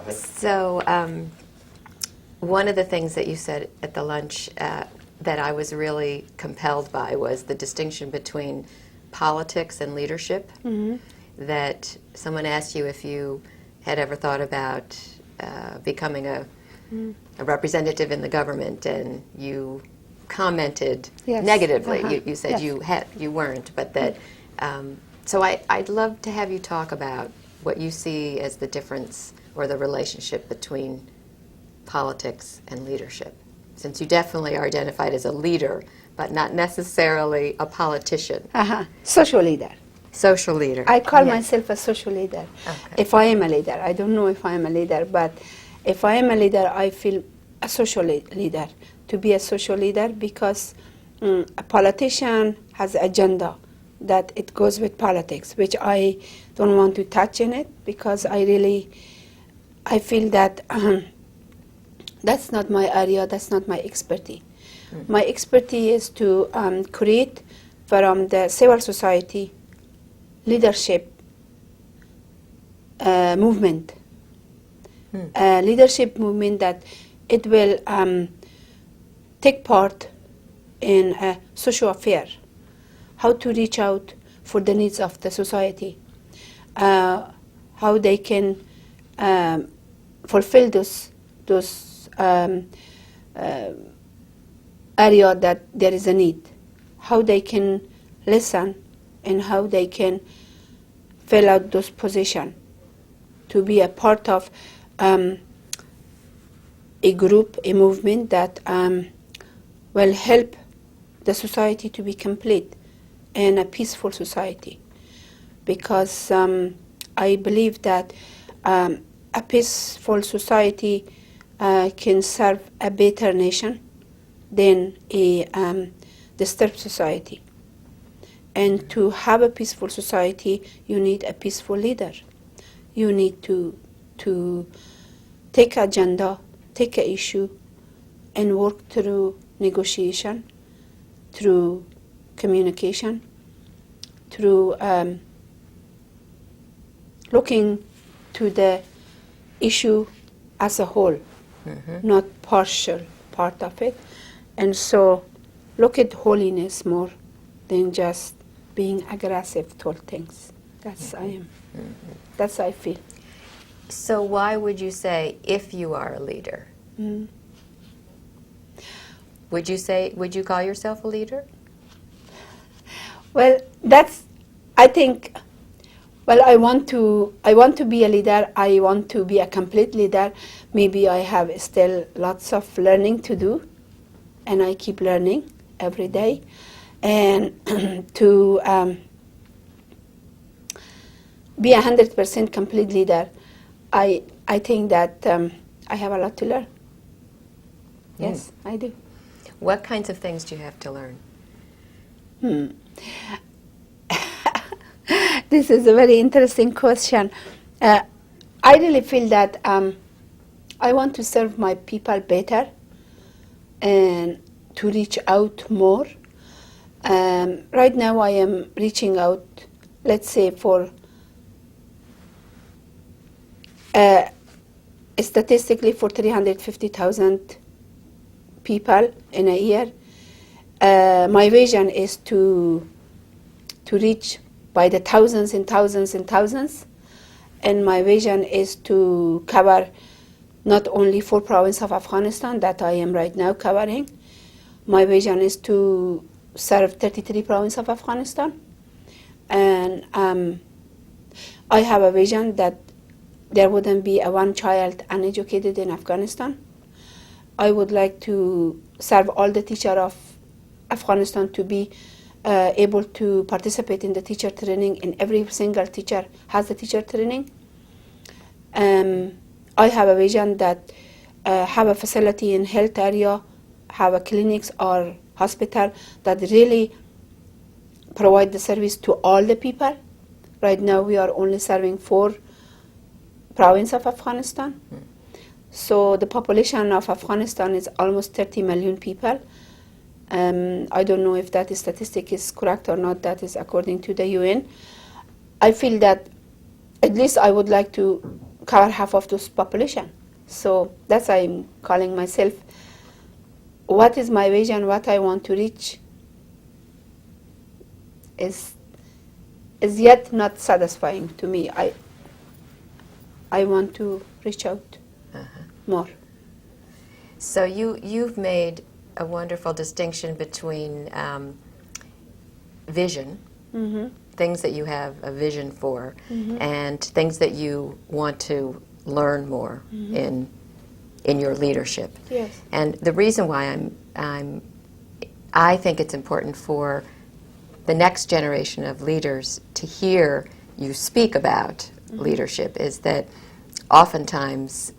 Go ahead. So one of the things that you said at the lunch that I was really compelled by was the distinction between politics and leadership. Mm-hmm. That someone asked you if you had ever thought about becoming a representative in the government, and you commented Yes. negatively. Uh-huh. You said Yes. you weren't, but that. So I'd love to have you talk about what you see as the difference or the relationship between politics and leadership, since you definitely are identified as a leader, but not necessarily a politician. Social leader. Social leader. I call Yes. myself a social leader. Okay. If I am a leader, I don't know if I am a leader, but if I am a leader, I feel a social leader. To be a social leader, because a politician has an agenda that it goes with politics, which I don't want to touch in it, because I feel that that's not my area, that's not my expertise. My expertise is to create from the civil society leadership movement. Leadership movement that it will take part in a social affair, how to reach out for the needs of the society, how they can fulfill those area that there is a need, how they can listen, and how they can fill out those positions to be a part of a group, a movement that will help the society to be complete and a peaceful society. Because I believe that a peaceful society can serve a better nation than a disturbed society. And to have a peaceful society, you need a peaceful leader. You need to take agenda, take an issue, and work through negotiation, through communication, through looking to the issue as a whole, not partial part of it. And so look at holiness more than just being aggressive toward things. That's I am. That's I feel. So why would you say, if you are a leader, would you call yourself a leader? Well, that's, I think, well, I want to be a leader. I want to be a complete leader. Maybe I have still lots of learning to do, and I keep learning every day. And to be 100% complete leader, I think that I have a lot to learn. Yes, I do. What kinds of things do you have to learn? This is a very interesting question. I really feel that I want to serve my people better and to reach out more. Right now I am reaching out, let's say, for statistically for 350,000 people in a year. My vision is to reach by the thousands and thousands and thousands, and my vision is to cover not only 4 provinces of Afghanistan that I am right now covering. My vision is to serve 33 provinces of Afghanistan, and I have a vision that there wouldn't be a one child uneducated in Afghanistan. I would like to serve all the teachers of Afghanistan to be able to participate in the teacher training, and every single teacher has the teacher training. I have a vision that have a facility in health area, have a clinics or hospital that really provide the service to all the people. Right now we are only serving 4 provinces of Afghanistan. So the population of Afghanistan is almost 30 million people. I don't know if that statistic is correct or not. That is according to the UN. I feel that at least I would like to cover half of this population. So that's why I'm calling myself, what is my vision, what I want to reach is yet not satisfying to me. I want to reach out more. So you've made a wonderful distinction between vision, things that you have a vision for, and things that you want to learn more in your leadership. Yes. And the reason why I think it's important for the next generation of leaders to hear you speak about leadership is that oftentimes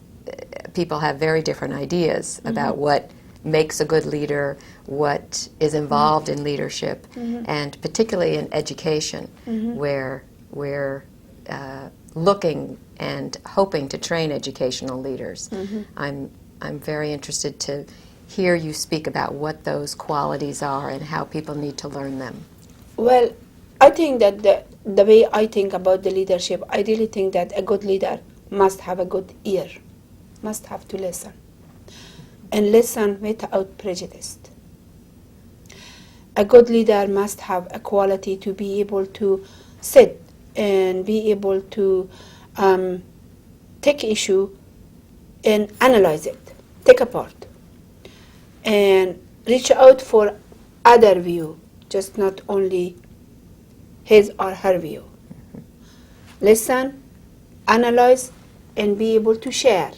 people have very different ideas about what makes a good leader, what is involved in leadership, and particularly in education, where we're looking and hoping to train educational leaders. I'm very interested to hear you speak about what those qualities are and how people need to learn them. Well, I think that the way I think about the leadership, I really think that a good leader must have a good ear, must have to listen, and listen without prejudice. A good leader must have a quality to be able to sit and be able to take issue and analyze it, take apart, and reach out for other view, just not only his or her view. Listen, analyze, and be able to share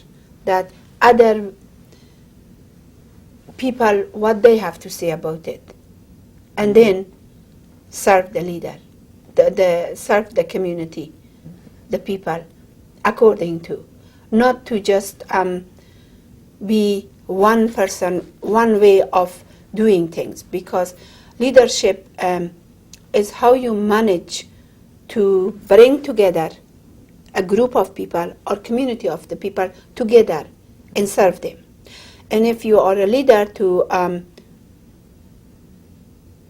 that other people, what they have to say about it, and then serve the leader, serve the community, the people, according to, not to just be one person, one way of doing things, because leadership is how you manage to bring together a group of people or community of the people together and serve them. And if you are a leader to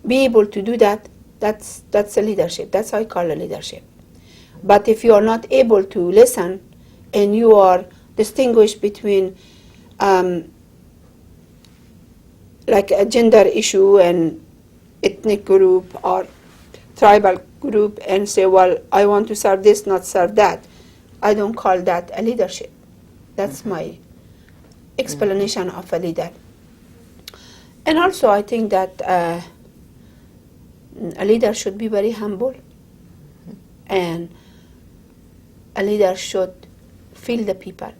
be able to do that, that's a leadership. That's how I call it leadership. But if you are not able to listen and you are distinguished between like a gender issue and ethnic group or tribal group and say, well, I want to serve this, not serve that, I don't call that a leadership. That's my explanation of a leader. And also I think that a leader should be very humble, and a leader should feel the people,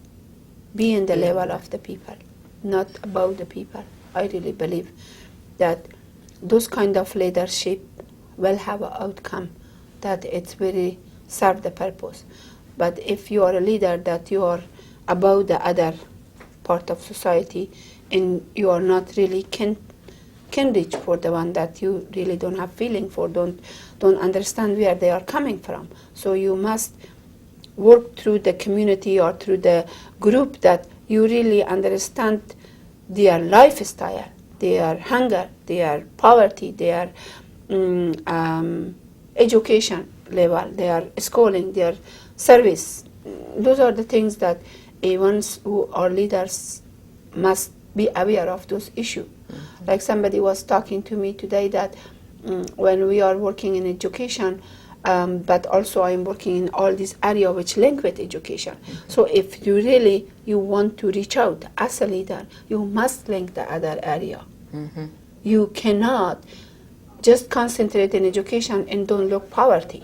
be in the level of the people, not above the people. I really believe that those kind of leadership will have an outcome that it's very serve the purpose. But if you are a leader that you are above the other part of society and you are not really can reach for the one that you really don't have feeling for, don't understand where they are coming from. So you must work through the community or through the group that you really understand their lifestyle, their hunger, their poverty, their education level, their schooling, their service. Those are the things that ones who are leaders must be aware of those issues. Like somebody was talking to me today that when we are working in education, but also I'm working in all this area which link with education. So if you really you want to reach out as a leader, you must link the other area. You cannot just concentrate in education and don't look poverty.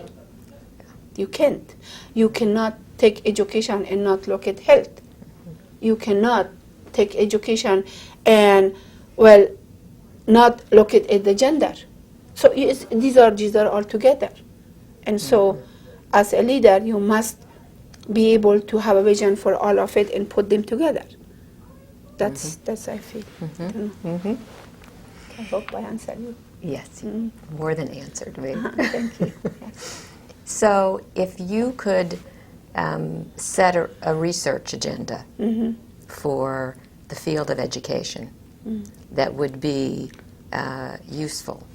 You can't. You cannot take education and not look at health. You cannot take education and, well, not look at the gender. So yes, these are all together. And so as a leader, you must be able to have a vision for all of it and put them together. That's I feel. I hope I answered you. Yes, more than answered me. Thank you. Yes. So if you could set a research agenda for the field of education that would be useful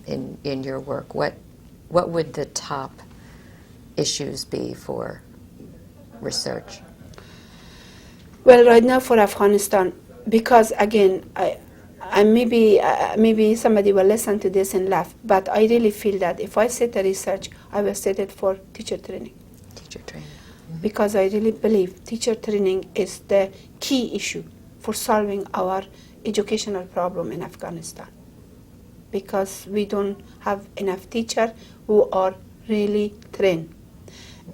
in your work, what would the top issues be for research? Well, right now for Afghanistan, because again, maybe somebody will listen to this and laugh, but I really feel that if I set a research, I will set it for teacher training. Teacher training. Mm-hmm. Because I really believe teacher training is the key issue for solving our educational problem in Afghanistan. Because we don't have enough teachers who are really trained.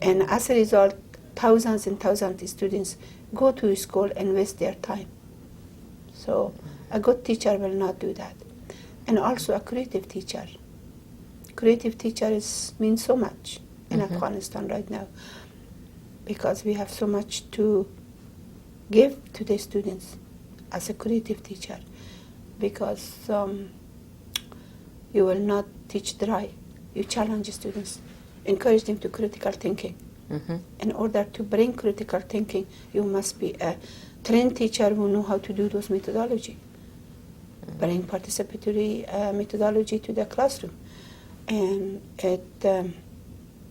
And as a result, thousands and thousands of students go to school and waste their time. So a good teacher will not do that. And also a creative teacher. Creative teacher means so much in Afghanistan right now, because we have so much to give to the students as a creative teacher, because you will not teach dry. You challenge students, encourage them to critical thinking. Mm-hmm. In order to bring critical thinking, you must be a trained teacher who know how to do those methodology. Bring participatory methodology to the classroom, and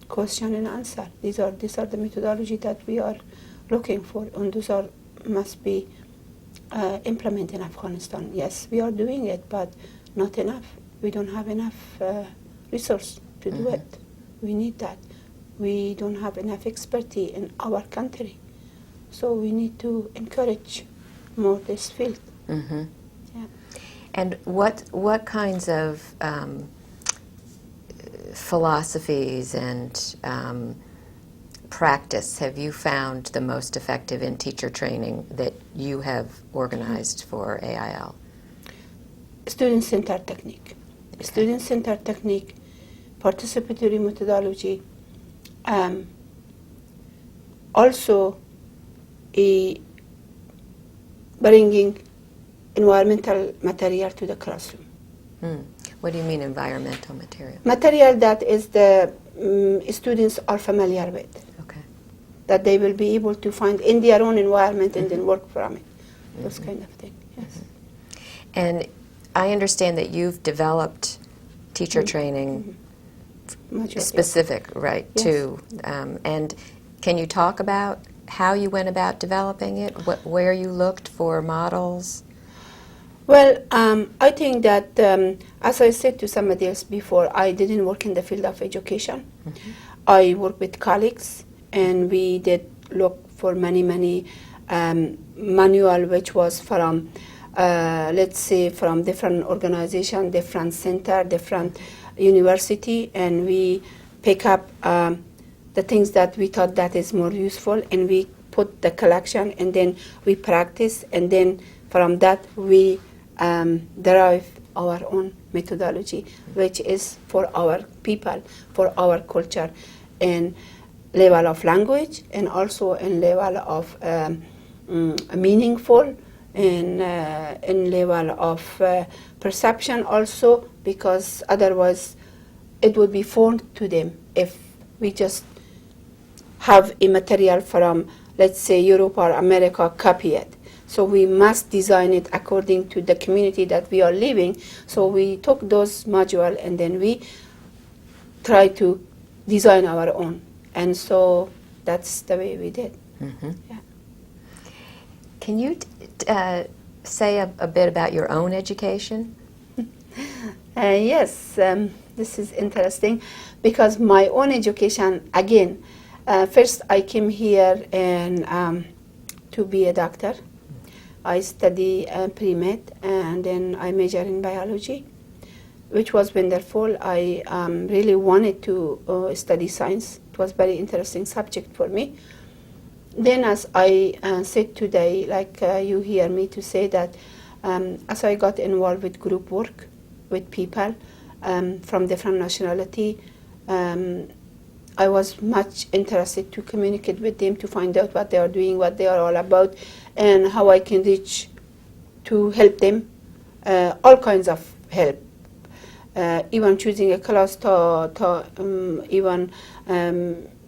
question and answer. These are the methodology that we are looking for, and those must be implemented in Afghanistan. Yes, we are doing it, but not enough. We don't have enough resource to do it. We need that. We don't have enough expertise in our country, so we need to encourage more this field. Mm-hmm. Yeah. And what kinds of philosophies and practice have you found the most effective in teacher training that you have organized for AIL? Student-centered technique. Okay. Student-centered technique, participatory methodology, also bringing environmental material to the classroom. What do you mean environmental material? Material that is the students are familiar with, Okay. that they will be able to find in their own environment and then work from it. Those kind of things, yes. And I understand that you've developed teacher training specific, right, Yes. to, and can you talk about how you went about developing it, where you looked for models? Well, I think that, as I said to somebody else before, I didn't work in the field of education. I worked with colleagues, and we did look for many manual, which was from, let's say, from different organization, different center, different university, and we pick up the things that we thought that is more useful, and we put the collection, and then we practice, and then from that we derive our own methodology, which is for our people, for our culture, in level of language, and also in level of meaningful, and in level of perception also, because otherwise it would be foreign to them if we just have a material from, let's say, Europe or America, copy it. So we must design it according to the community that we are living. So we took those modules and then we try to design our own. And so that's the way we did. Mm-hmm. Yeah. Can you say a bit about your own education? Yes, this is interesting because my own education, again, first I came here and to be a doctor. I study pre-med, and then I major in biology, which was wonderful. I really wanted to study science. It was a very interesting subject for me. Then as I said today, like you hear me to say that as I got involved with group work with people from different nationality, I was much interested to communicate with them, to find out what they are doing, what they are all about, and how I can reach to help them, all kinds of help, even choosing a class, even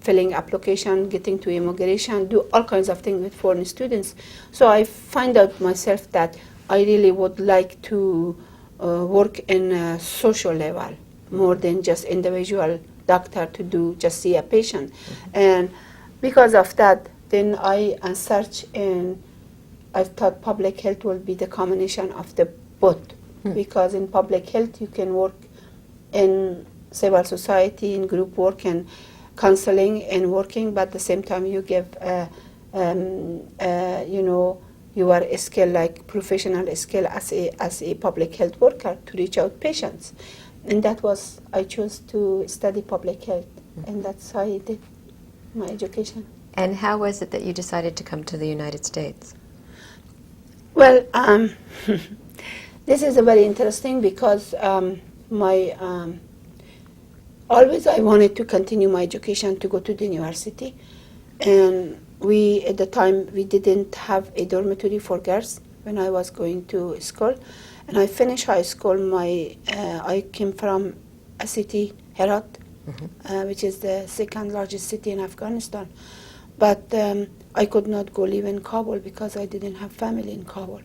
filling application, getting to immigration, do all kinds of things with foreign students. So I find out myself that I really would like to work in a social level more than just individual doctor to do just see a patient. And because of that, then I search in I thought public health will be the combination of the both, because in public health you can work in civil society, in group work and counseling and working, but at the same time you give, your skill, like professional skill as a public health worker to reach out patients. And that was, I chose to study public health, and that's how I did my education. And how was it that you decided to come to the United States? Well, this is a very interesting because always I wanted to continue my education to go to the university, and at the time we didn't have a dormitory for girls when I was going to school, and I finished high school. I came from a city, Herat, which is the second largest city in Afghanistan, but I could not go live in Kabul because I didn't have family in Kabul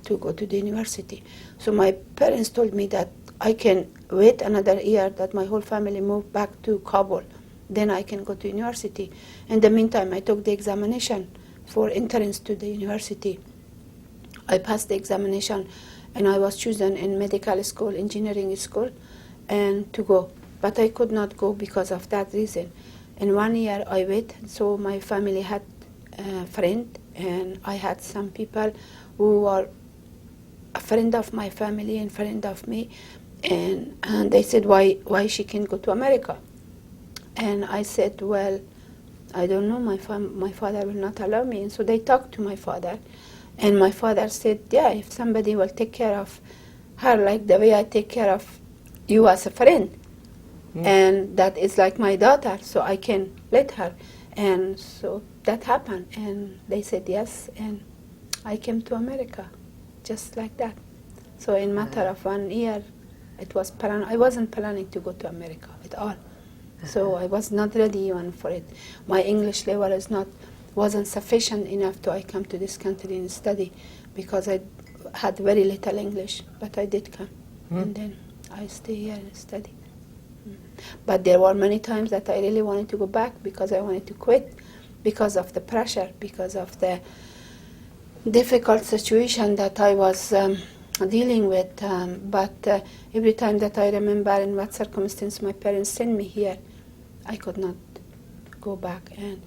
to go to the university. So my parents told me that I can wait another year, that my whole family moved back to Kabul, then I can go to university. In the meantime, I took the examination for entrance to the university. I passed the examination, and I was chosen in medical school, engineering school, and to go. But I could not go because of that reason. In 1 year I waited, so my family had a friend, and I had some people who were a friend of my family and friend of me, and they said, why she can't go to America? And I said, well, I don't know, my father will not allow me. And so they talked to my father, and my father said, yeah, if somebody will take care of her like the way I take care of you as a friend, and that is like my daughter, so I can let her. And so that happened, and they said yes, and I came to America, just like that. So in matter of 1 year, it was I wasn't planning to go to America at all. So I was not ready even for it. My English level wasn't sufficient enough to I come to this country and study, because I had very little English, but I did come. And then I stay here and study. But there were many times that I really wanted to go back because I wanted to quit, because of the pressure, because of the difficult situation that I was dealing with. But every time that I remember in what circumstance my parents sent me here, I could not go back. And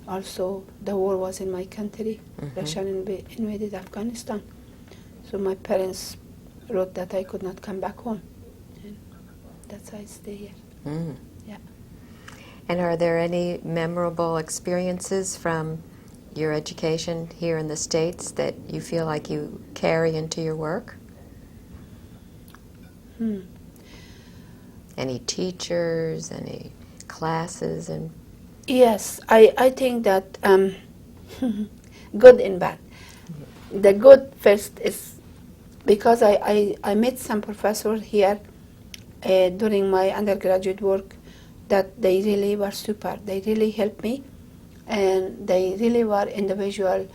also the war was in my country. Russia invaded Afghanistan. So my parents wrote that I could not come back home. And that's why I stay here. Yeah. And are there any memorable experiences from your education here in the States that you feel like you carry into your work? Any teachers, any classes? And Yes, I think that good and bad. The good first is because I met some professors here during my undergraduate work that they really were super. They really helped me, and they really were individual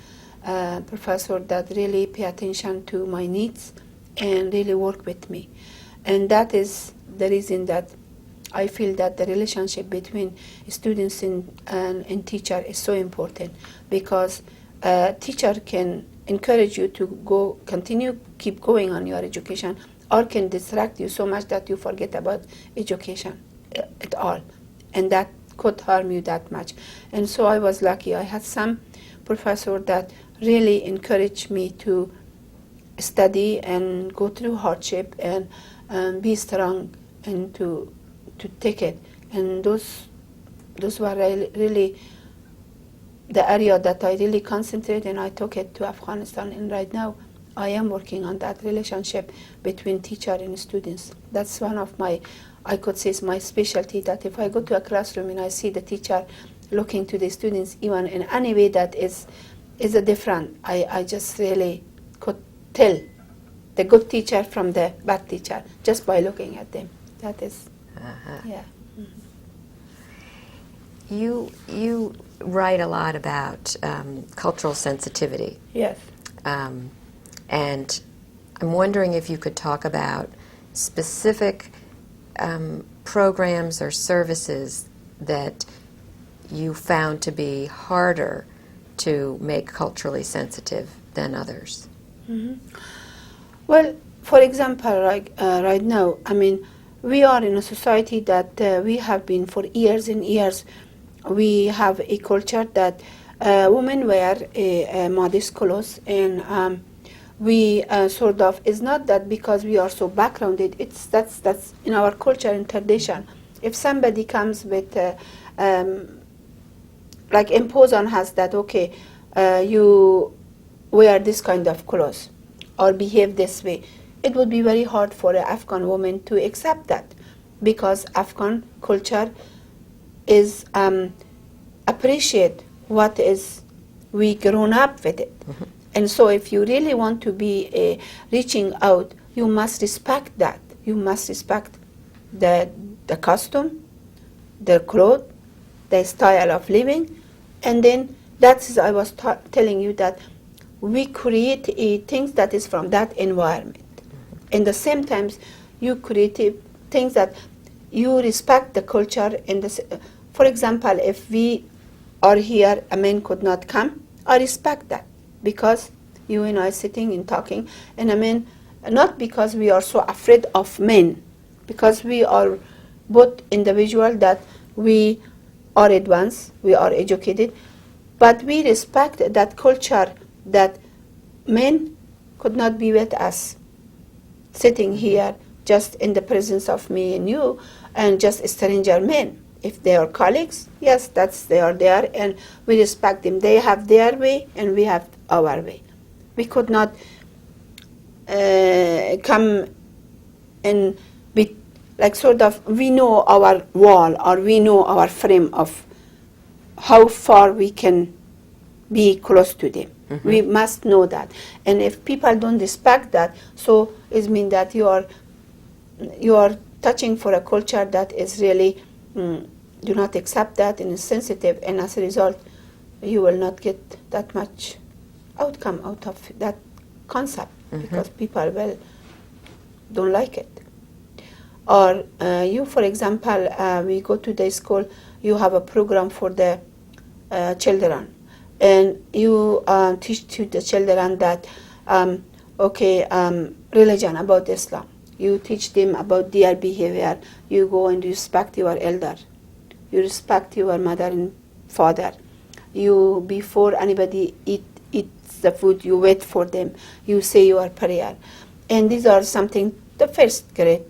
professors that really pay attention to my needs and really work with me. And that is the reason that I feel that the relationship between students and teacher is so important, because a teacher can encourage you to keep going on your education, or can distract you so much that you forget about education at all, and that could harm you that much. And so I was lucky. I had some professor that really encouraged me to study and go through hardship and be strong and to take it. And those were really the area that I really concentrated, and I took it to Afghanistan. And right now I am working on that relationship between teacher and students. That's one of I could say is my specialty, that if I go to a classroom and I see the teacher looking to the students even in any way that is a different, I just really could tell the good teacher from the bad teacher just by looking at them. That is, yeah. You write a lot about cultural sensitivity. Yes. And I'm wondering if you could talk about specific programs or services that you found to be harder to make culturally sensitive than others? Well, for example, right now, I mean, we are in a society that we have been for years and years. We have a culture that women wear a modest clothes, and we sort of, it's not that because we are so backgrounded, it's that's in our culture and tradition. If somebody comes with like impose on us that, okay, you wear this kind of clothes or behave this way, it would be very hard for an Afghan woman to accept that, because Afghan culture is appreciate what is we grown up with it. And so if you really want to be reaching out, you must respect that. You must respect the costume, the clothes, the style of living, and then that's, I was telling you that we create things that is from that environment. And the same times you create things that you respect the culture. And for example, if we are here, a man could not come, I respect that, because you and I sitting and talking, and a man, not because we are so afraid of men, because we are both individual that we are advanced, we are educated, but we respect that culture that men could not be with us, sitting here just in the presence of me and you, and just stranger men. If they are colleagues, yes, they are there, and we respect them. They have their way, and we have our way. We could not come and be like sort of, we know our wall, or we know our frame of how far we can be close to them. We must know that. And if people don't respect that, so it means that you are touching for a culture that is really do not accept that and is sensitive, and as a result, you will not get that much outcome out of that concept, because people don't like it. Or you, for example, we go to the school, you have a program for the children, and you teach to the children that, religion, about Islam. You teach them about their behavior. You go and respect your elder. You respect your mother and father. You, before anybody eats the food, you wait for them. You say your prayer. And these are something, the first grade,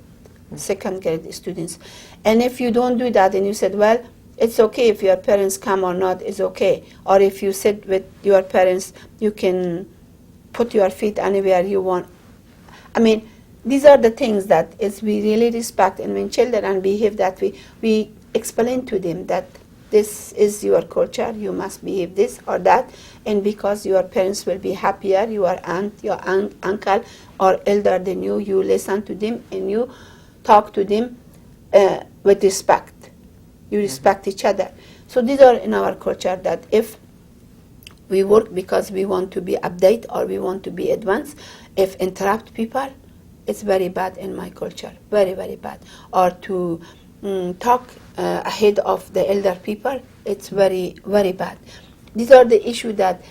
second grade students. And if you don't do that, and you said, well, it's okay if your parents come or not, it's okay. Or if you sit with your parents, you can put your feet anywhere you want. I mean, these are the things that is we really respect. And when children behave that way, we explain to them that this is your culture, you must behave this or that, and because your parents will be happier, your aunt, your uncle, or elder than you, you listen to them and you talk to them with respect. You respect each other. So these are in our culture that if we work because we want to be update or we want to be advanced, if interrupt people, it's very bad in my culture, very, very bad. Or to talk ahead of the elder people, it's very, very bad. These are the issues that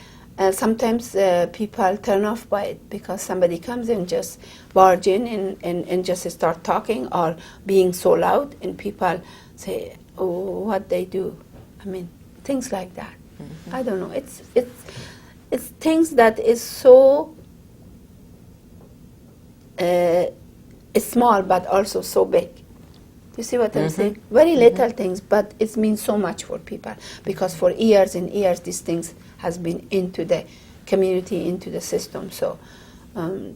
sometimes people turn off by it, because somebody comes and just barge in and just start talking or being so loud, and people say, oh, what they do. I mean, things like that. I don't know. It's things that is so small, but also so big. You see what I'm saying? Very little things, but it means so much for people, because for years and years these things has been into the community, into the system. So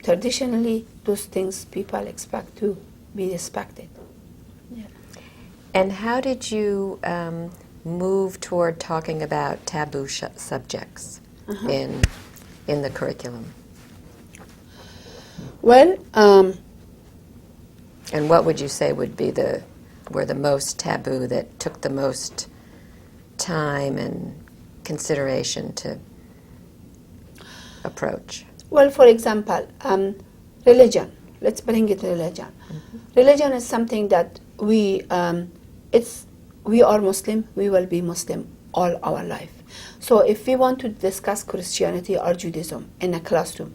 traditionally, those things people expect to be respected. Yeah. And how did you move toward talking about taboo subjects in the curriculum? Well, and what would you say would be were the most taboo, that took the most time and consideration to approach? Well, for example, religion. Let's bring it to religion. Religion is something that we are Muslim. We will be Muslim all our life. So if we want to discuss Christianity or Judaism in a classroom,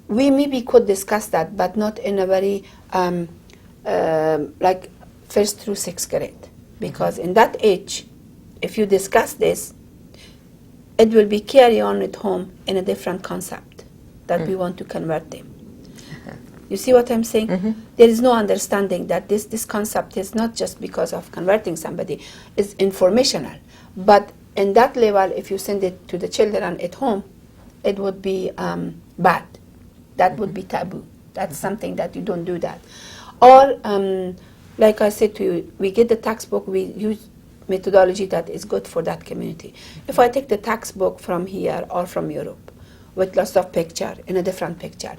we maybe could discuss that, but not in a very like 1st through 6th grade, because in that age, if you discuss this, it will be carry on at home in a different concept that we want to convert them. You see what I'm saying? There is no understanding that this concept is not just because of converting somebody, it's informational. But in that level, if you send it to the children at home, it would be bad. That would be taboo. That's something that you don't do that. Or, like I said to you, we get the textbook, we use methodology that is good for that community. If I take the textbook from here or from Europe with lots of picture, in a different picture,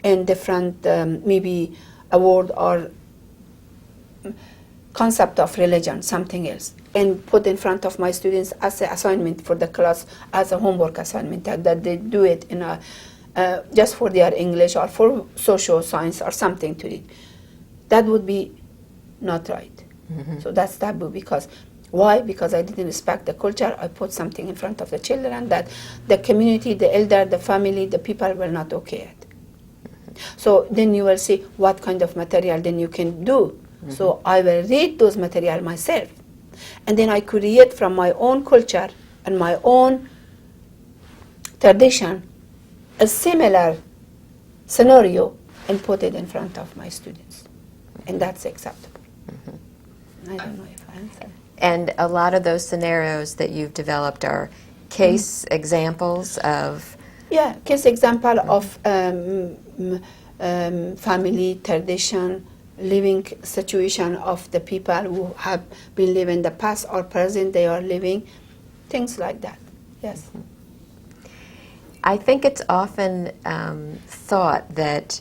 and different maybe a word or concept of religion, something else, and put in front of my students as an assignment for the class, as a homework assignment, that they do it in a just for their English or for social science or something to it. That would be not right. So that's taboo. Because why? Because I didn't respect the culture. I put something in front of the children that the community, the elder, the family, the people will not okay it. So then you will see what kind of material then you can do. So I will read those material myself. And then I create from my own culture and my own tradition a similar scenario and put it in front of my students. And that's acceptable. I don't know if I answered. And a lot of those scenarios that you've developed are case examples of... Yeah, case example of family, tradition, living situation of the people who have been living in the past or present, they are living, things like that, yes. I think it's often thought that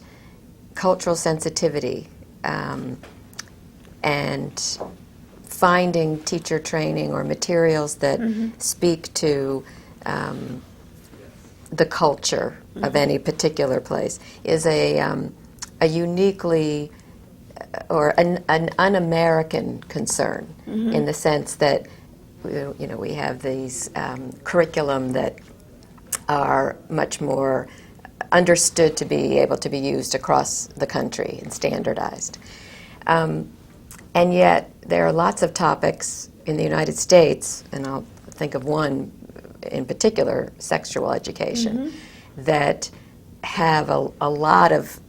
cultural sensitivity and finding teacher training or materials that speak to the culture of any particular place is a uniquely or an un-American concern in the sense that we have these curriculum that are much more understood to be able to be used across the country and standardized. And yet there are lots of topics in the United States, and I'll think of one in particular, sexual education, that have a lot of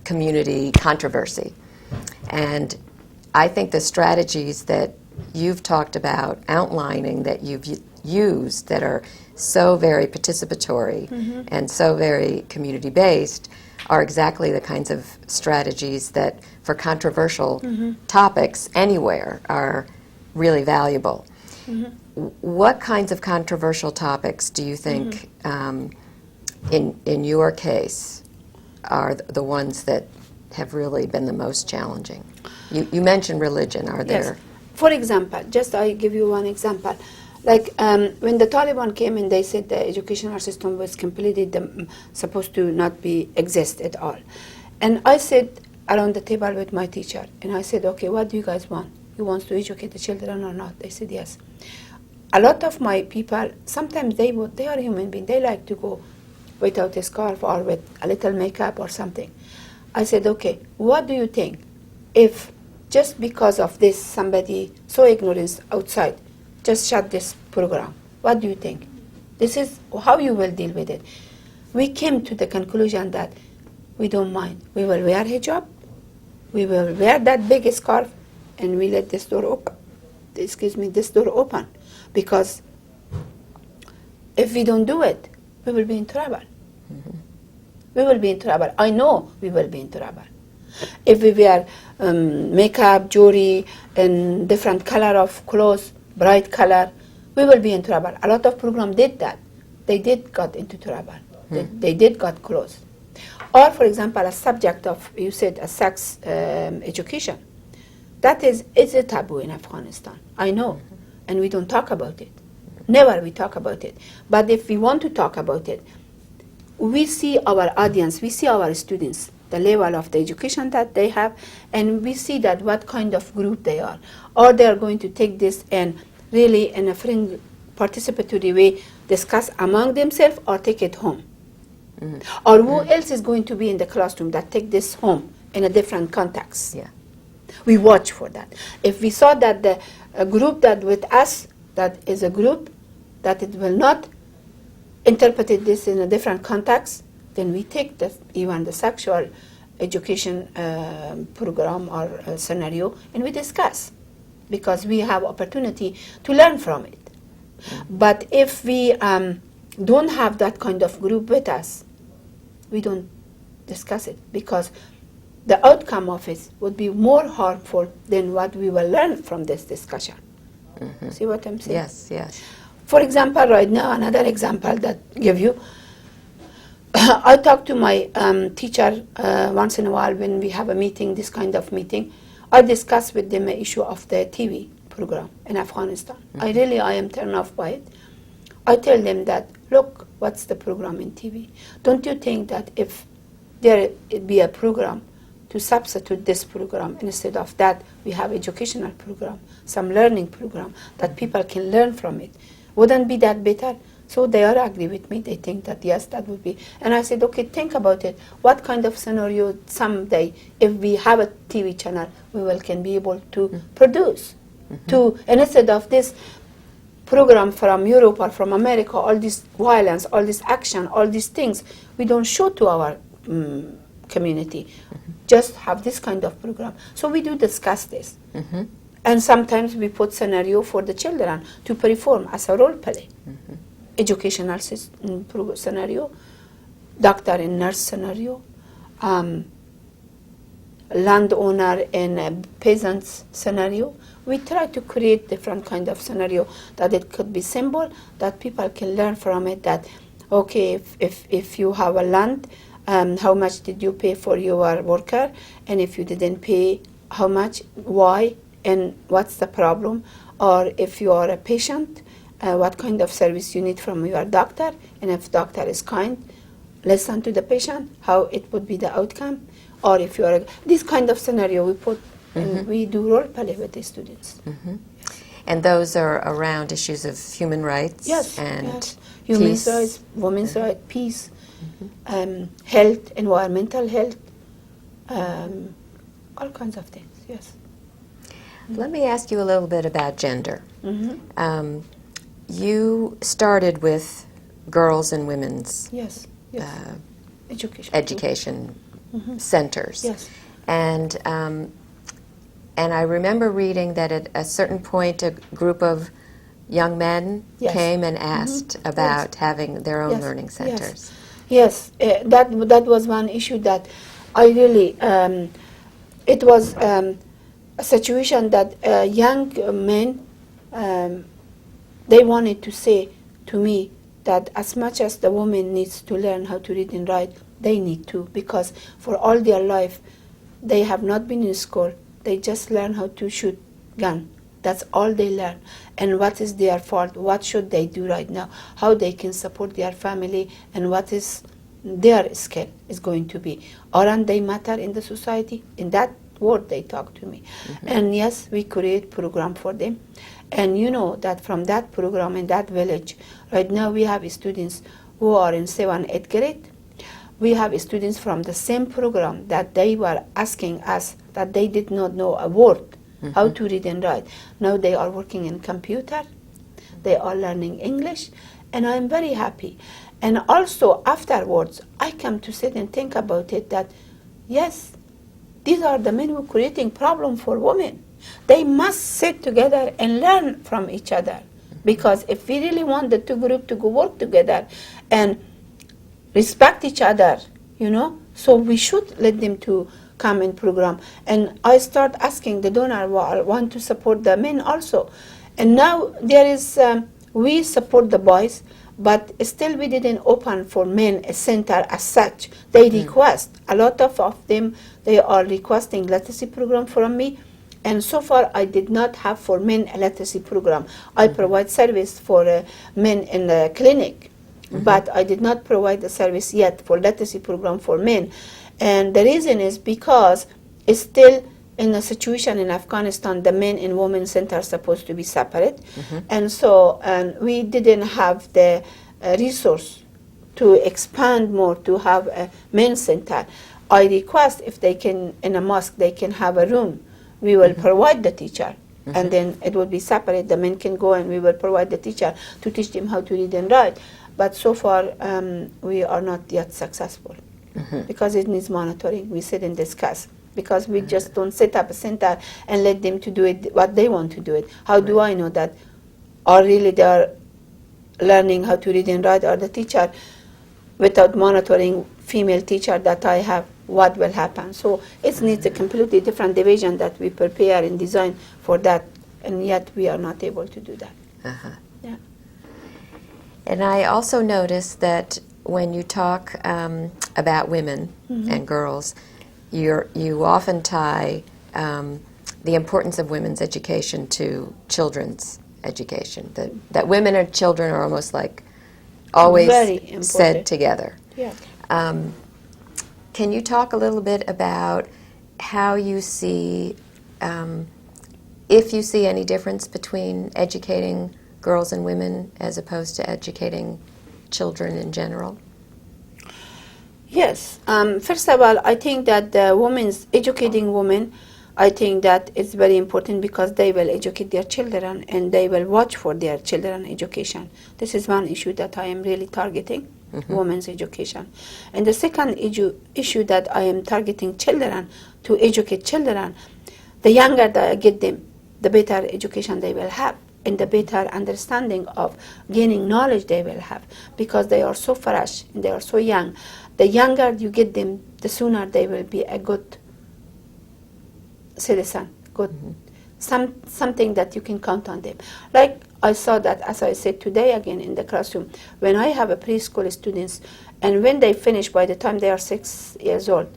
community controversy. And I think the strategies that you've talked about outlining that you've used that are so very participatory and so very community-based are exactly the kinds of strategies that for controversial topics anywhere are really valuable. What kinds of controversial topics do you think in your case are the ones that have really been the most challenging? You mentioned religion. Are there? Yes. For example, just I give you one example. Like when the Taliban came and they said the educational system was completely supposed to not be exist at all. And I sat around the table with my teacher and I said, okay, what do you guys want? You want to educate the children or not? They said yes. A lot of my people, sometimes they are human beings. They like to go without a scarf or with a little makeup or something. I said, okay, what do you think if just because of this somebody so ignorant outside just shut this program? What do you think? This is how you will deal with it. We came to the conclusion that we don't mind. We will wear hijab, we will wear that big scarf, and we let this door open. This door open. Because if we don't do it, we will be in trouble. We will be in trouble. I know we will be in trouble. If we wear makeup, jewelry, and different color of clothes, bright color, we will be in trouble. A lot of programs did that. They did got into trouble. They did got close. Or, for example, a subject of, you said, a sex education. That is a taboo in Afghanistan. I know. And we don't talk about it. Never we talk about it. But if we want to talk about it, we see our audience, we see our students, the level of the education that they have, and we see that what kind of group they are. Or they are going to take this and really in a participatory way, discuss among themselves or take it home. Or who else is going to be in the classroom that take this home in a different context? Yeah. We watch for that. If we saw that the group that with us, that is a group that it will not interpret this in a different context, then we take even the sexual education program or scenario and we discuss, because we have opportunity to learn from it. But if we don't have that kind of group with us, we don't discuss it, because the outcome of it would be more harmful than what we will learn from this discussion. See what I'm saying? Yes, yes. For example, right now, another example that give you, I talk to my teacher once in a while when we have a meeting, this kind of meeting. I discuss with them the issue of the TV program in Afghanistan. I am turned off by it. I tell them that, look, what's the program in TV? Don't you think that if there be a program to substitute this program, instead of that we have educational program, some learning program that people can learn from it, wouldn't be that better? So they all agree with me. They think that yes, that would be. And I said, okay, think about it. What kind of scenario someday, if we have a TV channel, can be able to produce? To, and instead of this program from Europe or from America, all this violence, all this action, all these things, we don't show to our community. Just have this kind of program. So we do discuss this. And sometimes we put scenario for the children to perform as a role play. Educational scenario, doctor and nurse scenario, landowner and peasants scenario. We try to create different kind of scenario that it could be simple, that people can learn from it, that, okay, if you have a land, how much did you pay for your worker? And if you didn't pay, how much, why, and what's the problem? Or if you are a patient, what kind of service you need from your doctor, and if doctor is kind, listen to the patient, how it would be the outcome. Or if you are this kind of scenario we put, and we do role play with the students. And those are around issues of human rights and human peace. rights, women's rights, peace, health, environmental health, all kinds of things. Yes. Let me ask you a little bit about gender. You started with girls and women's education centers. Yes. And I remember reading that at a certain point a group of young men came and asked about having their own learning centers. Yes, that was one issue that I really, it was a situation that young men, they wanted to say to me that as much as the woman needs to learn how to read and write, they need to, because for all their life they have not been in school. They just learn how to shoot gun. That's all they learn. And what is their fault? What should they do right now? How they can support their family, and what is their skill is going to be. Aren't they matter in the society? In that word they talk to me. And yes, we create program for them. And you know that from that program in that village, right now we have students who are in 7th, 8th grade. We have students from the same program that they were asking us that they did not know a word, how to read and write. Now they are working in computer, they are learning English, and I'm very happy. And also afterwards, I come to sit and think about it that, yes, these are the men who are creating problem for women. They must sit together and learn from each other. Because if we really want the two groups to go work together and respect each other, you know, so we should let them to come in program. And I start asking the donor, well, I want to support the men also. And now there is, we support the boys, but still we didn't open for men a center as such. They request, a lot of them, they are requesting literacy program from me. And so far I did not have for men a literacy program. I provide service for men in the clinic. But I did not provide the service yet for literacy program for men. And the reason is because still in the situation in Afghanistan, the men and women center are supposed to be separate. And so we didn't have the resource to expand more to have a men's center. I request if they can, in a mosque, they can have a room. We will provide the teacher, and then it will be separate. The men can go and we will provide the teacher to teach them how to read and write. But so far, we are not yet successful because it needs monitoring. We sit and discuss because we just don't set up a center and let them to do it what they want to do it. How do I know that or really they are learning how to read and write, or the teacher without monitoring female teacher that I have, what will happen? So it needs a completely different division that we prepare and design for that, and yet we are not able to do that. Yeah. And I also noticed that when you talk about women and girls, you often tie the importance of women's education to children's education. That women and children are almost like always said together. Yeah. Can you talk a little bit about how you see, if you see any difference between educating girls and women as opposed to educating children in general? Yes. First of all, I think that educating women, I think that it's very important because they will educate their children and they will watch for their children education. This is one issue that I am really targeting, women's education. And the second issue that I am targeting children, to educate children, the younger that I get them, the better education they will have and the better understanding of gaining knowledge they will have, because they are so fresh and they are so young. The younger you get them, the sooner they will be a good citizen, good, something that you can count on them. Like I saw that, as I said today again in the classroom, when I have a preschool students, and when they finish, by the time they are 6 years old,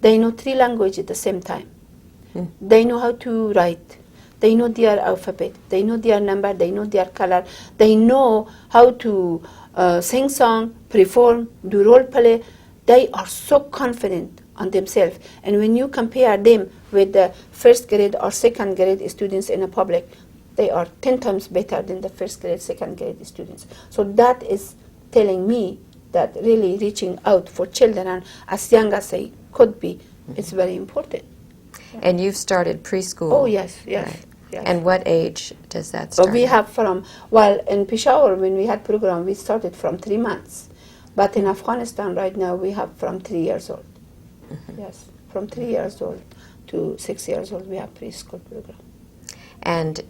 they know 3 languages at the same time. They know how to write. They know their alphabet. They know their number. They know their color. They know how to sing song, perform, do role play. They are so confident on themselves. And when you compare them with the first grade or second grade students in a public, they are 10 times better than the first grade, second grade students. So that is telling me that really reaching out for children as young as they could be is very important. And you've started preschool. Oh, yes. Right. Yes. And what age does that start? We have in Peshawar, when we had program, we started from 3 months. But in Afghanistan right now, we have from 3 years old. Yes, from 3 years old to 6 years old, we have preschool program. And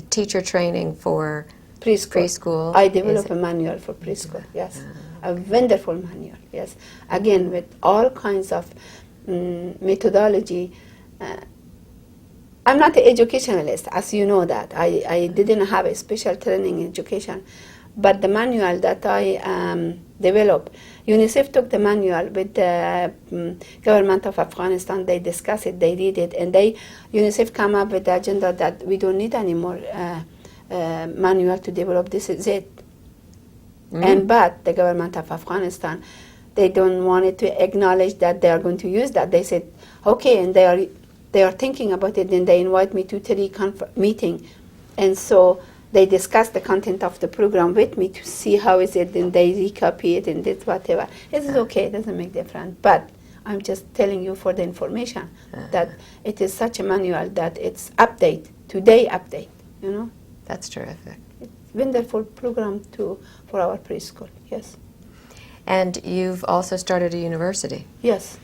teacher training for preschool. I developed a manual for preschool, yes. A wonderful manual, yes. Again, with all kinds of methodology. I'm not an educationalist, as you know that. I didn't have a special training in education. But the manual that I developed, UNICEF took the manual with the government of Afghanistan. They discussed it, they read it, and UNICEF came up with the agenda that we don't need any more manual to develop. This is it. But the government of Afghanistan, they don't want it to acknowledge that they are going to use that. They said, okay, and they are thinking about it, and they invite me to 3 meeting. And so they discuss the content of the program with me to see how is it, and they recopy it and did whatever. It is okay, it doesn't make difference. But I'm just telling you for the information that it is such a manual that it's today update, you know. That's terrific. It's a wonderful program for our preschool, yes. And you've also started a university. Yes.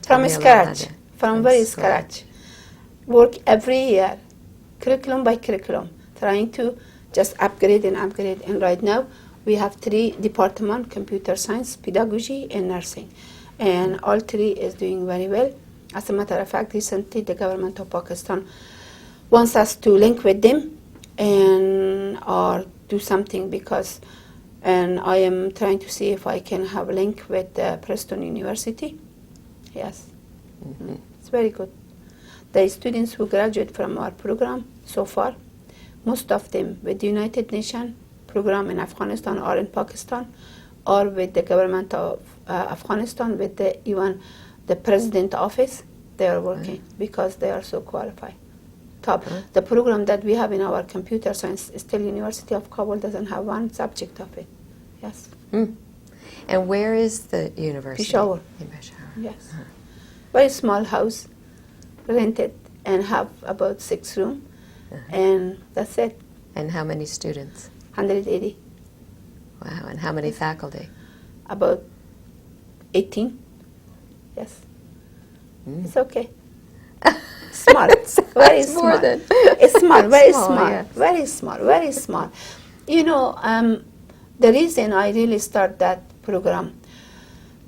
From scratch, from very scratch. Work every year, curriculum by curriculum, trying to just upgrade. And right now, we have 3 departments: computer science, pedagogy, and nursing. And all 3 is doing very well. As a matter of fact, recently the government of Pakistan wants us to link with them or do something and I am trying to see if I can have a link with Preston University. Yes. It's very good. The students who graduate from our program so far, most of them with the United Nations program in Afghanistan or in Pakistan, or with the government of Afghanistan, with the UN, the president office, they are working because they are so qualified. Top. The program that we have in our computer science, still University of Kabul doesn't have one subject of it. Yes. And where is the university? Peshawar. In Peshawar. Yes. Very small house, rented, and have about 6 rooms, and that's it. And how many students? 180. Wow. And how many faculty? About 18. Yes. It's okay. Small. Very small. More than It's small. Very small, small. yes. Very small. Very small. You know, the reason I really start that program,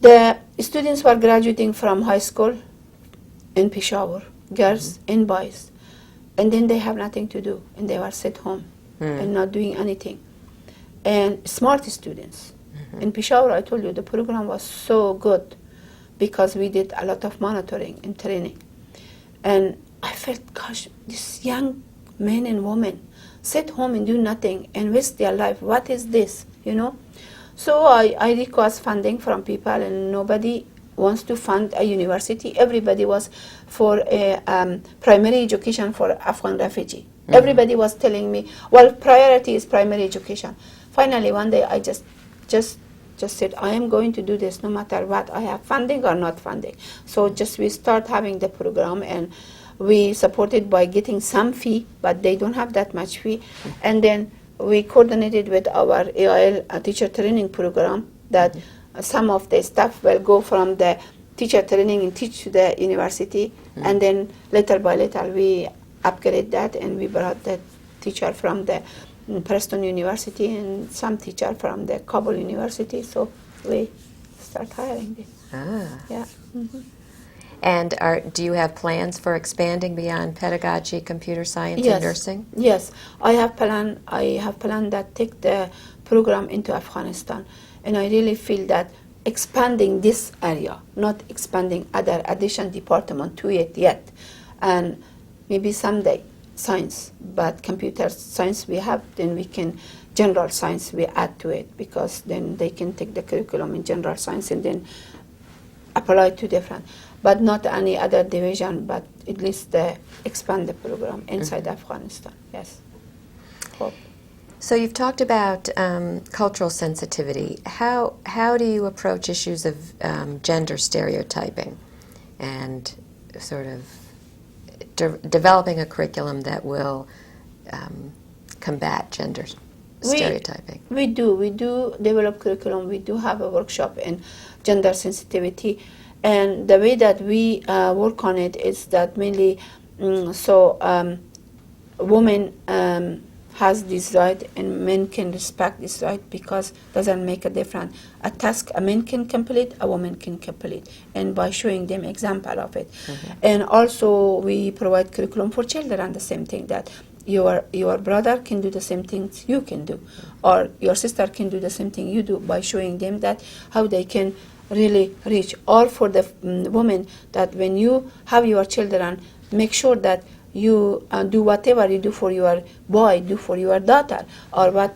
the students were graduating from high school in Peshawar, girls and boys, and then they have nothing to do, and they were sit home and not doing anything. And smart students. In Peshawar, I told you, the program was so good because we did a lot of monitoring and training. And I felt, gosh, these young men and women sit home and do nothing and waste their life. What is this, you know? So I request funding from people, and nobody wants to fund a university. Everybody was for a primary education for Afghan refugee. Everybody was telling me, well, priority is primary education. Finally, one day I just said, I am going to do this no matter what, I have funding or not funding. So just we start having the program, and we support it by getting some fee, but they don't have that much fee. And then we coordinated with our AIL teacher training program that some of the staff will go from the teacher training and teach to the university. And then little by little we upgrade that, and we brought the teacher from the Preston University and some teacher from the Kabul University. So we start hiring them. Yeah. And do you have plans for expanding beyond pedagogy, computer science, and nursing? Yes, I have planned that take the program into Afghanistan, and I really feel that expanding this area, not expanding other additional department to it yet, and maybe someday science, but computer science we have, then we can general science we add to it, because then they can take the curriculum in general science and then apply to different, but not any other division, but at least expand the program inside Afghanistan. Yes. Hope. So you've talked about cultural sensitivity. How do you approach issues of gender stereotyping and sort of developing a curriculum that will combat gender stereotyping? We do develop curriculum. We do have a workshop in gender sensitivity, and the way that we work on it is that mainly women has this right and men can respect this right, because doesn't make a difference. A task a man can complete, a woman can complete, and by showing them example of it. And also we provide curriculum for children, the same thing, that your brother can do the same things you can do, or your sister can do the same thing you do, by showing them that how they can really reach. Or for the women, that when you have your children, make sure that you do whatever you do for your boy, do for your daughter. Or what,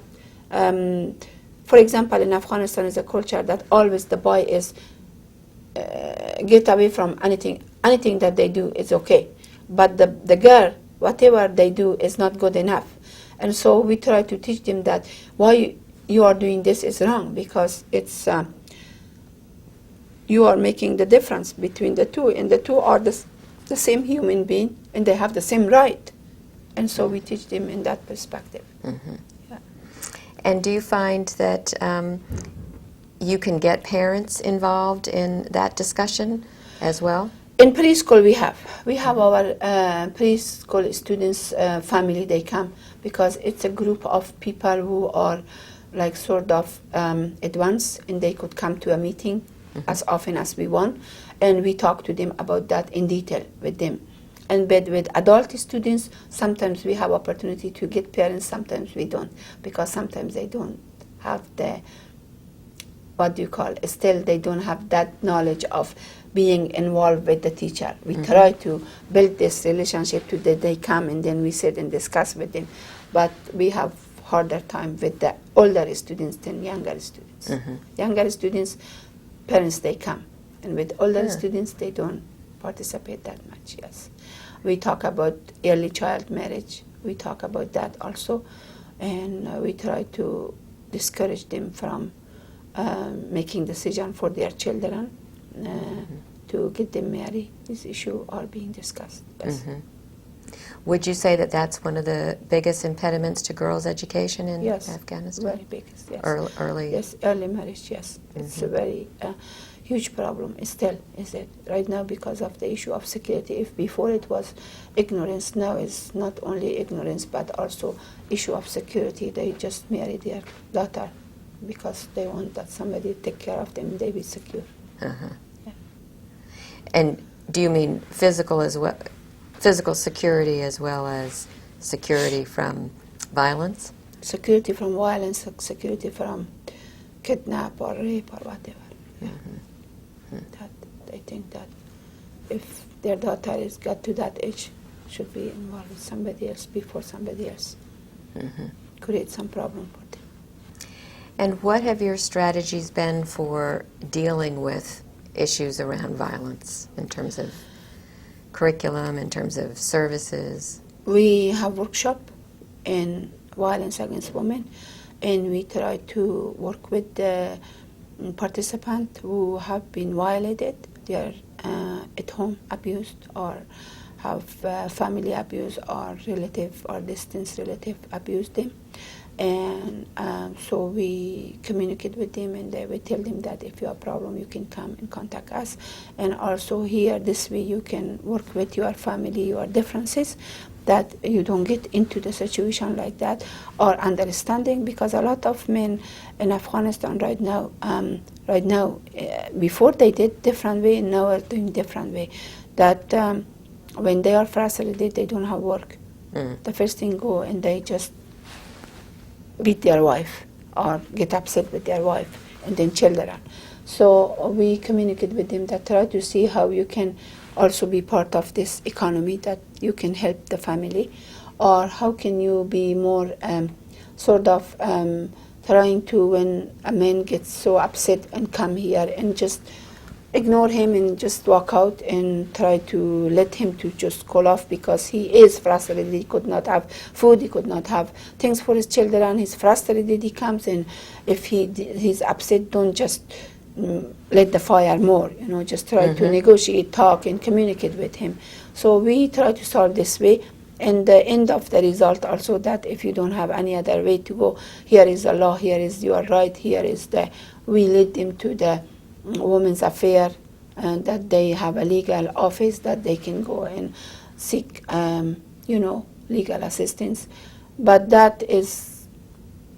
for example, in Afghanistan is a culture that always the boy is get away from anything that they do is okay, but the girl, whatever they do is not good enough. And so we try to teach them that why you are doing this is wrong, because it's you are making the difference between the two, and the two are the same human being, and they have the same right. And so we teach them in that perspective. Yeah. And do you find that you can get parents involved in that discussion as well? In preschool we have our preschool students family, they come, because it's a group of people who are like sort of advanced, and they could come to a meeting as often as we want, and we talk to them about that in detail with them. And with adult students, sometimes we have opportunity to get parents, sometimes we don't, because sometimes they don't have the, still they don't have that knowledge of being involved with the teacher. We try to build this relationship to that they come, and then we sit and discuss with them. But we have harder time with the older students than younger students. Younger students, parents, they come. And with older students, they don't participate that much, yes. We talk about early child marriage. We talk about that also. And we try to discourage them from making decision for their children to get them married. This issue are being discussed. Yes. Mm-hmm. Would you say that that's one of the biggest impediments to girls' education in Afghanistan? Very biggest, yes. Early? Yes, early marriage, yes. It's a very huge problem still, is it? Right now because of the issue of security. If before it was ignorance, now it's not only ignorance but also issue of security. They just marry their daughter because they want that somebody take care of them, they be secure. Uh-huh. Yeah. And do you mean physical as well? Physical security as well as security from violence? Security from violence, security from kidnap or rape or whatever. Yeah. Mm-hmm. That I think that if their daughter is got to that age, should be involved with somebody else before somebody else. Mm-hmm. Create some problem for them. And what have your strategies been for dealing with issues around violence in terms of curriculum, in terms of services? We have workshop in violence against women, and we try to work with the participants who have been violated. They are at home abused or have family abuse or relative or distant relative abuse them. And so we communicate with them, and we tell them that if you have a problem, you can come and contact us. And also here, this way, you can work with your family, your differences, that you don't get into the situation like that, or understanding, because a lot of men in Afghanistan right now, before they did different way, now are doing different way. That when they are frustrated, they don't have work. The first thing go and they just beat their wife or get upset with their wife and then children. So we communicate with them that try to see how you can also be part of this economy, that you can help the family, or how can you be more trying to, when a man gets so upset and come here and just ignore him and just walk out and try to let him to just call off because he is frustrated. He could not have food, he could not have things for his children. He's frustrated, he comes, and if he's upset, don't just let the fire more, just try to negotiate, talk, and communicate with him. So we try to solve this way. And the end of the result also, that if you don't have any other way to go, here is the law, here is your right, here is we lead them to the women's affair, and that they have a legal office that they can go and seek, legal assistance. But that is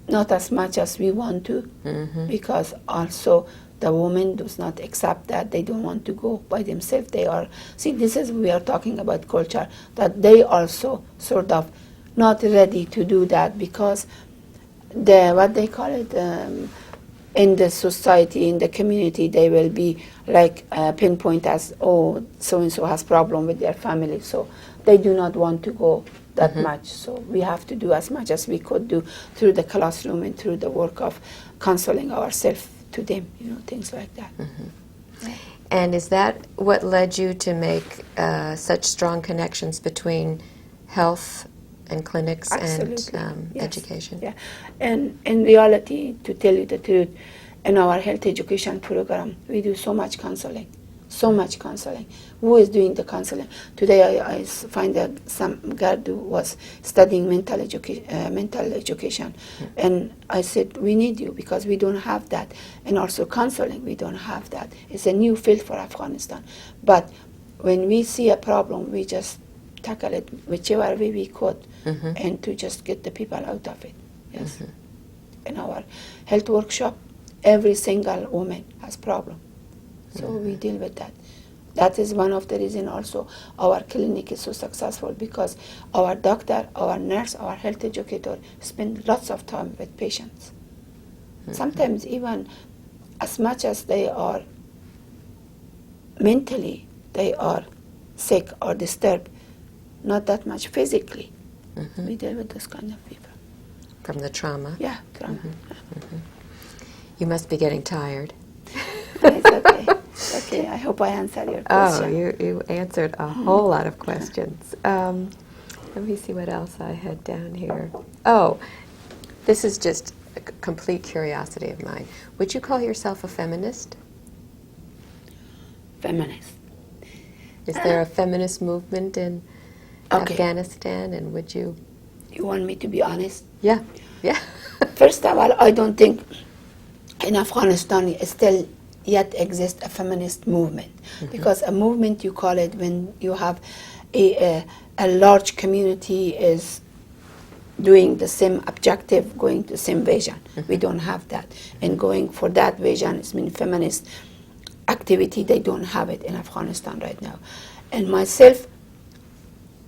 not as much as we want to, because also the woman does not accept that. They don't want to go by themselves. This is, we are talking about culture, that they also sort of not ready to do that, because what they call it, in the society, in the community, they will be like pinpoint as, oh, so-and-so has problem with their family. So they do not want to go that much. So we have to do as much as we could do through the classroom and through the work of counseling ourselves to them, things like that. Yeah. And is that what led you to make such strong connections between health and clinics and Yes. education? Yeah, and in reality, to tell you the truth, in our health education program, we do so much counseling. Who is doing the counseling? Today I find that some girl who was studying mental education, and I said, we need you, because we don't have that. And also counseling, we don't have that. It's a new field for Afghanistan. But when we see a problem, we just tackle it whichever way we could, and to just get the people out of it. Yes. In our health workshop, every single woman has problem. So we deal with that. That is one of the reasons also our clinic is so successful, because our doctor, our nurse, our health educator spend lots of time with patients. Sometimes even as much as they are mentally, they are sick or disturbed, not that much physically. We deal with those kind of people. From the trauma? Yeah, trauma. You must be getting tired. It's okay. Okay, I hope I answered your Oh, question. you answered a whole lot of questions. Let me see what else I had down here. Oh, this is just a complete curiosity of mine. Would you call yourself a feminist? Feminist. Is there a feminist movement in Okay. Afghanistan, and would you? You want me to be honest? Yeah, yeah. First of all, I don't think in Afghanistan still yet exists a feminist movement, because a movement, you call it when you have a large community is doing the same objective, going to the same vision. We don't have that. And going for that vision is mean feminist activity. They don't have it in Afghanistan right now. And myself,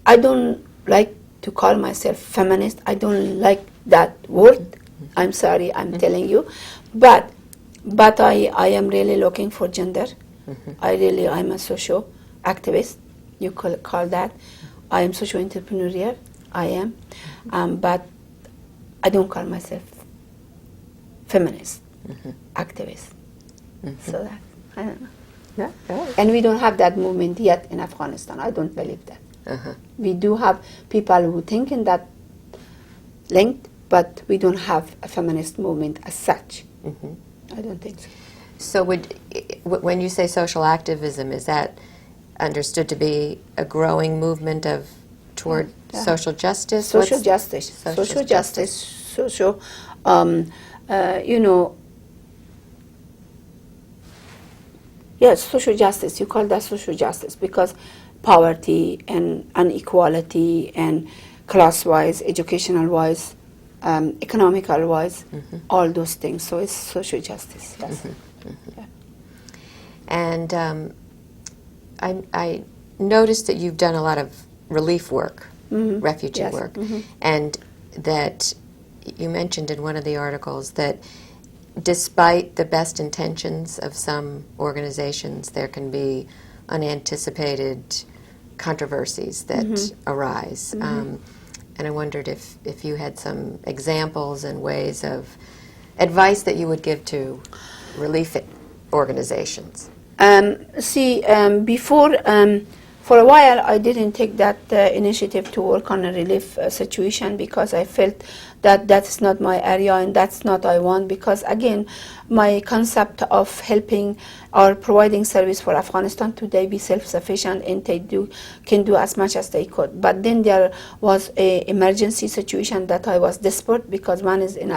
I don't like to call myself feminist. I don't like that word. I'm sorry, I'm telling you. But I am really looking for gender. I'm a social activist. You could call that. I am social entrepreneurial. I am. But I don't call myself feminist activist. So that, I don't know. Yeah, yeah. And we don't have that movement yet in Afghanistan. I don't believe that. We do have people who think in that length, but we don't have a feminist movement as such. I don't think so. So when you say social activism, is that understood to be a growing movement toward social justice? Social justice. Social justice. Social, you know, yes, social justice. You call that social justice because poverty and inequality and class-wise, educational-wise, economical-wise, all those things. So it's social justice. Yes. Yeah. And I noticed that you've done a lot of relief work, refugee Yes. work, and that you mentioned in one of the articles that despite the best intentions of some organizations, there can be unanticipated controversies that arise. And I wondered if you had some examples and ways of advice that you would give to relief organizations. Before, for a while, I didn't take that initiative to work on a relief situation because I felt that that's not my area and that's not what I want, because again, my concept of helping or providing service for Afghanistan today be self-sufficient and they can do as much as they could. But then there was an emergency situation that I was desperate, because one is in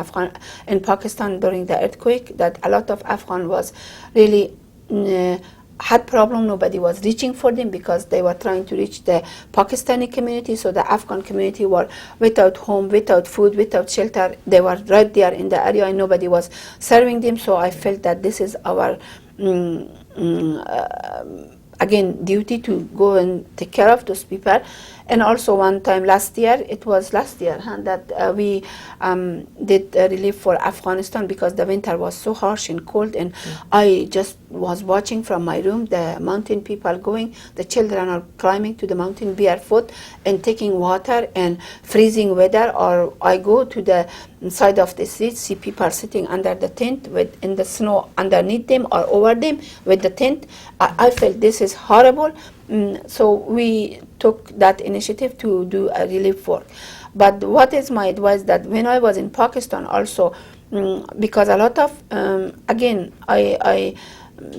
Pakistan during the earthquake, that a lot of Afghan was really had problem. Nobody was reaching for them because they were trying to reach the Pakistani community. So the Afghan community were without home, without food, without shelter. They were right there in the area and nobody was serving them. So I felt that this is our again duty to go and take care of those people. And also one time last year, that we did relief for Afghanistan because the winter was so harsh and cold, and I just was watching from my room the mountain people going, the children are climbing to the mountain barefoot and taking water and freezing weather, or I go to the side of the street, see people sitting under the tent in the snow underneath them or over them with the tent. I felt this is horrible. So we took that initiative to do a relief work. But what is my advice, that when I was in Pakistan also, because a lot of, again,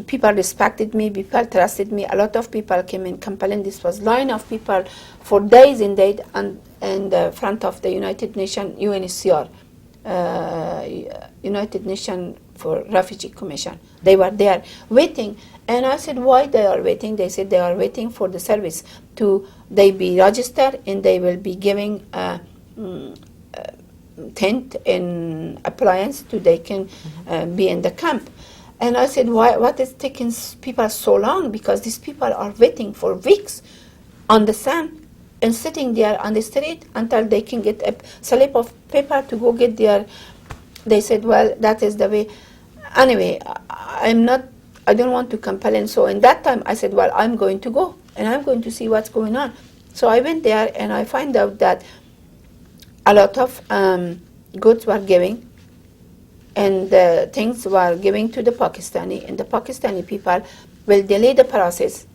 people respected me, people trusted me, a lot of people came and complained. This was line of people for days and days in the front of the United Nations, UNHCR, United Nations for Refugee Commission. They were there waiting. And I said, why they are waiting? They said they are waiting for the service they be registered and they will be giving a tent and appliance so they can be in the camp. And I said, what is taking people so long? Because these people are waiting for weeks on the sun and sitting there on the street until they can get a slip of paper to go get their. They said, well, that is the way. Anyway, I don't want to complain. So in that time, I said, well, I'm going to go and I'm going to see what's going on. So I went there and I find out that a lot of goods were giving and things were giving to the Pakistani, and the Pakistani people will delay the process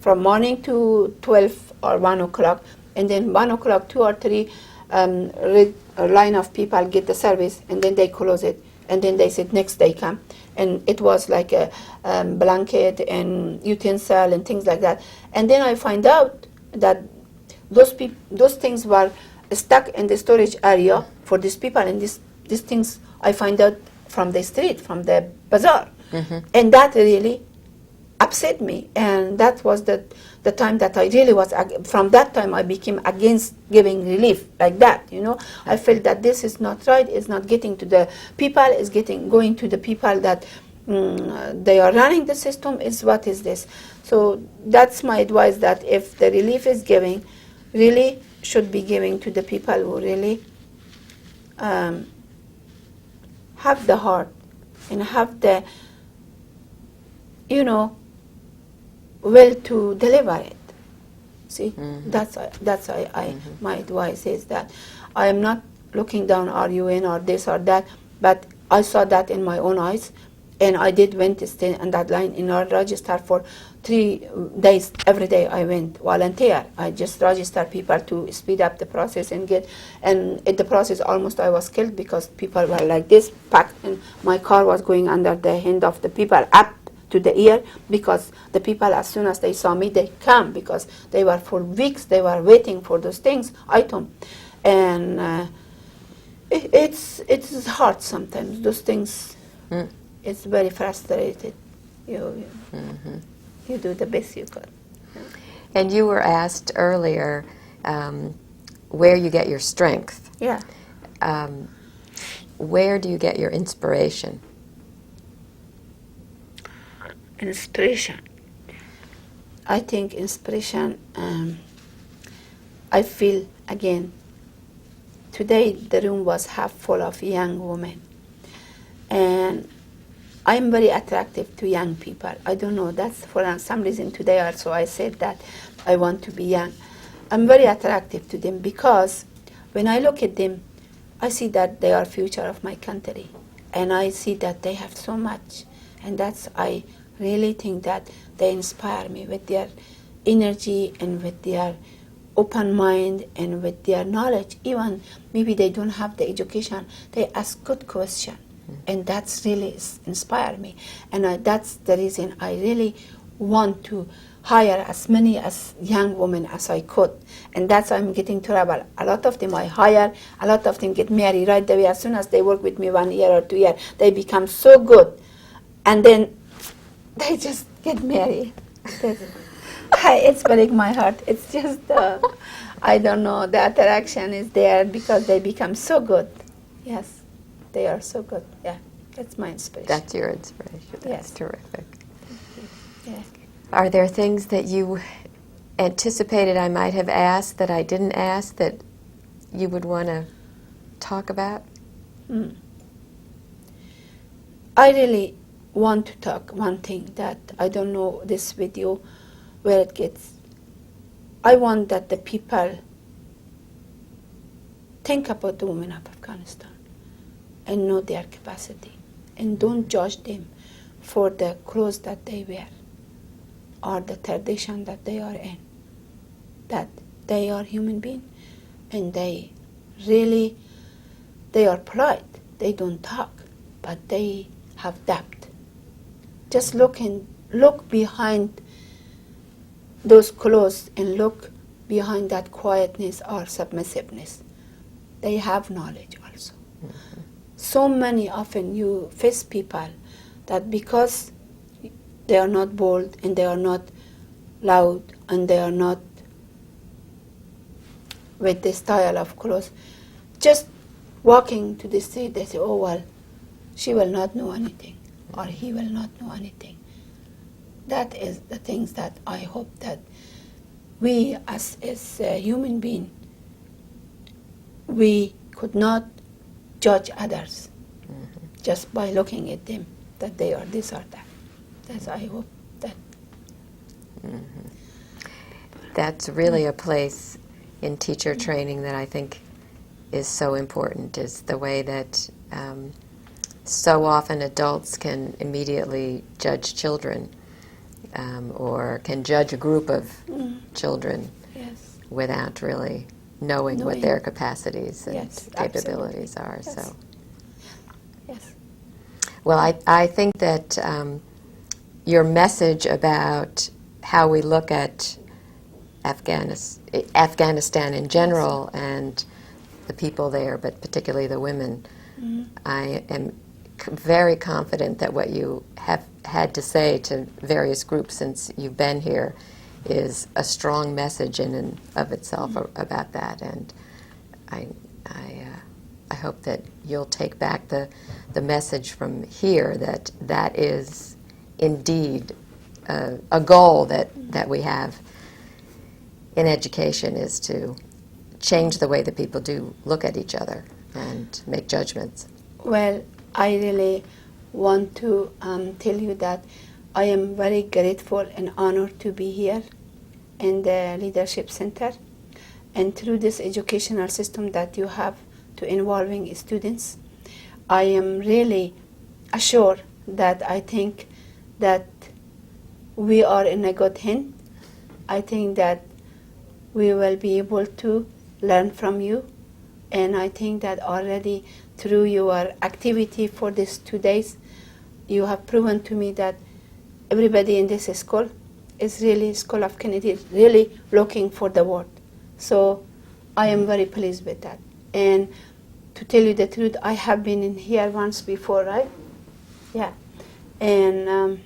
from morning to 12 or 1 o'clock, and then 1 o'clock, 2 or 3 line of people get the service, and then they close it, and then they said next day come. And it was like a blanket and utensil and things like that. And then I find out that those things were stuck in the storage area for these people, and these things I find out from the street, from the bazaar. And that really upset me, and that was the time that I really was, from that time I became against giving relief like that, you know. I felt that this is not right, it's not getting to the people, it's going to the people that they are running the system, is what is this. So that's my advice, that if the relief is giving, really should be giving to the people who really have the heart and have the, you know, will to deliver it. See, that's my advice is that I am not looking down on UN or this or that, but I saw that in my own eyes, and I went to stay on that line in our register for 3 days. Every day I went volunteer. I just register people to speed up the process and in the process almost I was killed because people were like this packed, and my car was going under the hand of the people up to the ear, because the people, as soon as they saw me, they come, because they were for weeks, they were waiting for those things, item. And it's hard sometimes, those things. It's very frustrated. You do the best you could. And you were asked earlier where you get your strength. Yeah. Where do you get your inspiration? Inspiration. I think inspiration, I feel, again, today the room was half full of young women. And I'm very attractive to young people. I don't know, that's for some reason today also I said that I want to be young. I'm very attractive to them because when I look at them, I see that they are future of my country. And I see that they have so much. And I really think that they inspire me with their energy and with their open mind and with their knowledge. Even maybe they don't have the education, they ask good questions, and that's really inspire me. And that's the reason I really want to hire as many as young women as I could, and that's why I'm getting trouble. A lot of them I hire, a lot of them get married right away. As soon as they work with me 1 year or 2 years, they become so good, and then they just get married. It's breaking my heart. It's just, I don't know, the attraction is there because they become so good. Yes, they are so good. Yeah, that's my inspiration. That's your inspiration. That's Yes. terrific. Yes. Are there things that you anticipated I might have asked that I didn't ask that you would want to talk about? I really want to talk one thing that I don't know this video where it gets. I want that the people think about the women of Afghanistan and know their capacity, and don't judge them for the clothes that they wear or the tradition that they are in. That they are human beings, and they are polite. They don't talk, but they have depth. Just look behind those clothes and look behind that quietness or submissiveness. They have knowledge also. So many often you face people that because they are not bold and they are not loud and they are not with the style of clothes, just walking to the street, they say, oh, well, she will not know anything or he will not know anything. That is the things that I hope that we as human beings, we could not judge others just by looking at them, that they are this or that. That's I hope that. That's really a place in teacher training that I think is so important, is the way that so often adults can immediately judge children. or can judge a group of children Yes. without really knowing what their capacities and Yes, capabilities absolutely. are. Yes. So, Yes. well, I think that your message about how we look at Afghanistan in general and the people there, but particularly the women, I am very confident that what you have had to say to various groups since you've been here is a strong message in and of itself about that, and I hope that you'll take back the message from here that that is indeed a goal that we have in education, is to change the way that people do look at each other and make judgments. Well, I really want to tell you that I am very grateful and honored to be here in the Leadership Center, and through this educational system that you have to involving students. I am really assured that I think that we are in a good hand. I think that we will be able to learn from you, and I think that already through your activity for these 2 days, you have proven to me that everybody in this school is really, School of Kennedy, really looking for the word. So I am very pleased with that. And to tell you the truth, I have been in here once before, right? Yeah. And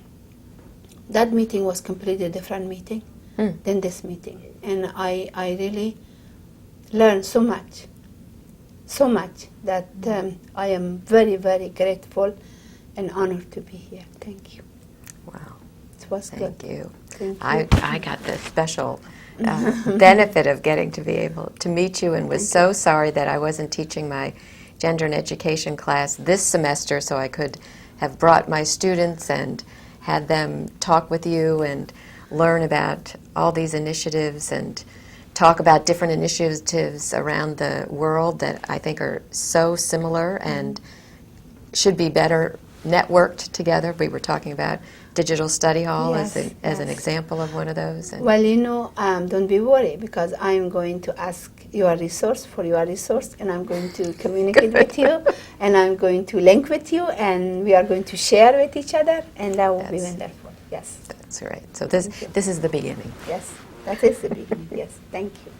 that meeting was completely different meeting than this meeting. And I really learned so much that I am very, very grateful and honored to be here. Thank you. Wow. It was Thank good. you. Thank you. I got the special benefit of getting to be able to meet you, and was so sorry that I wasn't teaching my gender and education class this semester, so I could have brought my students and had them talk with you and learn about all these initiatives and talk about different initiatives around the world that I think are so similar and should be better networked together. We were talking about Digital Study Hall as an example of one of those. And Well, don't be worried, because I'm going to ask your resource for your resource, and I'm going to communicate with you, and I'm going to link with you, and we are going to share with each other, and that will be wonderful. Yes. That's right. So this is the beginning. Yes, that is the beginning. Yes, thank you.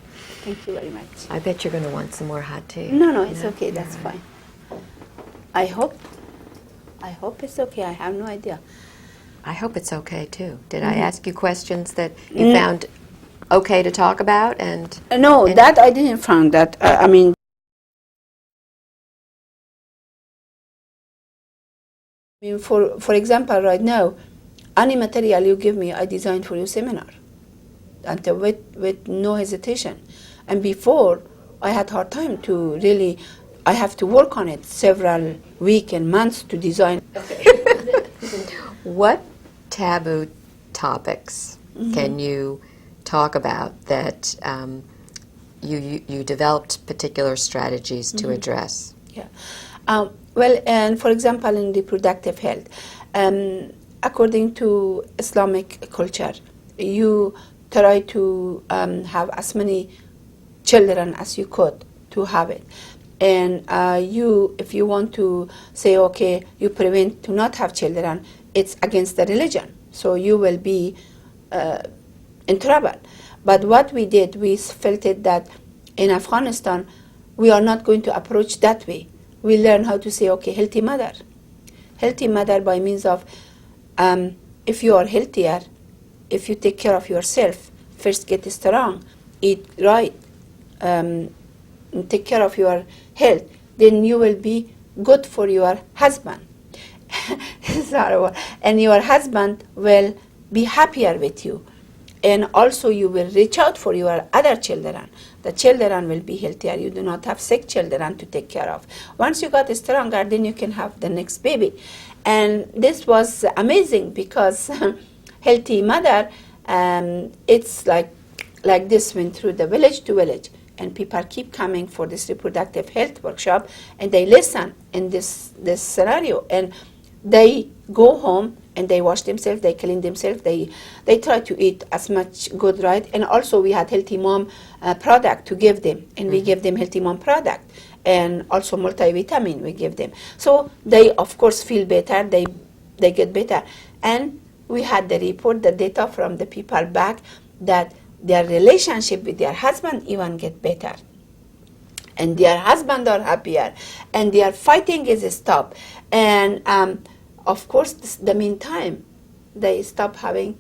Thank you very much. I bet you're going to want some more hot tea. No, it's Yeah? okay. That's fine. I hope it's okay. I have no idea. I hope it's okay too. Did I ask you questions that you found okay to talk about? And No, that I didn't find that. I mean, for example, right now, any material you give me, I design for your seminar, and with no hesitation. And before, I had hard time to really. I have to work on it several weeks and months to design. what taboo topics can you talk about that you developed particular strategies to address? Yeah. Well, and for example, in reproductive health, according to Islamic culture, you try to have as many children as you could to have it. And if you want to say, okay, you prevent to not have children, it's against the religion. So you will be in trouble. But what we did, we felt it that in Afghanistan, we are not going to approach that way. We learn how to say, okay, healthy mother. Healthy mother by means of, if you are healthier, if you take care of yourself, first get strong, eat right, take care of your health, then you will be good for your husband. It's horrible. And your husband will be happier with you. And also you will reach out for your other children. The children will be healthier. You do not have sick children to take care of. Once you got stronger, then you can have the next baby. And this was amazing because healthy mother, it's like this went through the village to village. And people keep coming for this reproductive health workshop, and they listen in this scenario. And they go home and they wash themselves, they clean themselves, they try to eat as much good, right? And also we had Healthy Mom product to give them, and we give them Healthy Mom product, and also multivitamin we give them. So they of course feel better, they get better. And we had the report, the data from the people back, that their relationship with their husband even get better, and their husband are happier, and their fighting is stopped. And of course, the meantime, they stop having,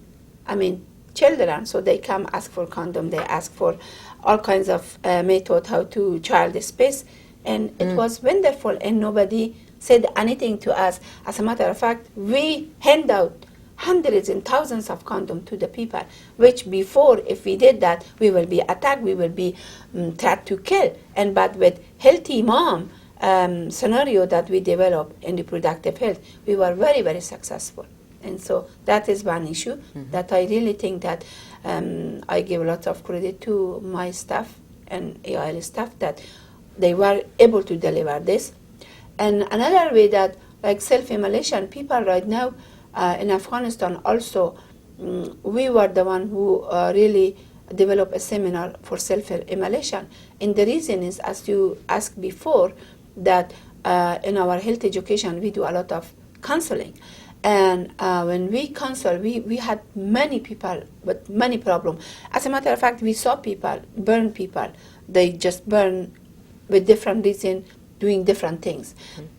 children. So they come ask for condom. They ask for all kinds of method how to child space, and it was wonderful. And nobody said anything to us. As a matter of fact, we hand out hundreds and thousands of condoms to the people, which before, if we did that, we will be attacked, we will be tried to kill. And but with Healthy Mom scenario that we developed in reproductive health, we were very, very successful. And so that is one issue that I really think that I give lots of credit to my staff and AIL staff that they were able to deliver this. And another way that, like self-immolation, people right now in Afghanistan also, we were the one who really developed a seminar for self-immolation. And the reason is, as you asked before, that in our health education we do a lot of counseling. And when we counsel, we had many people with many problems. As a matter of fact, we saw people burn people. They just burn with different reasons, doing different things.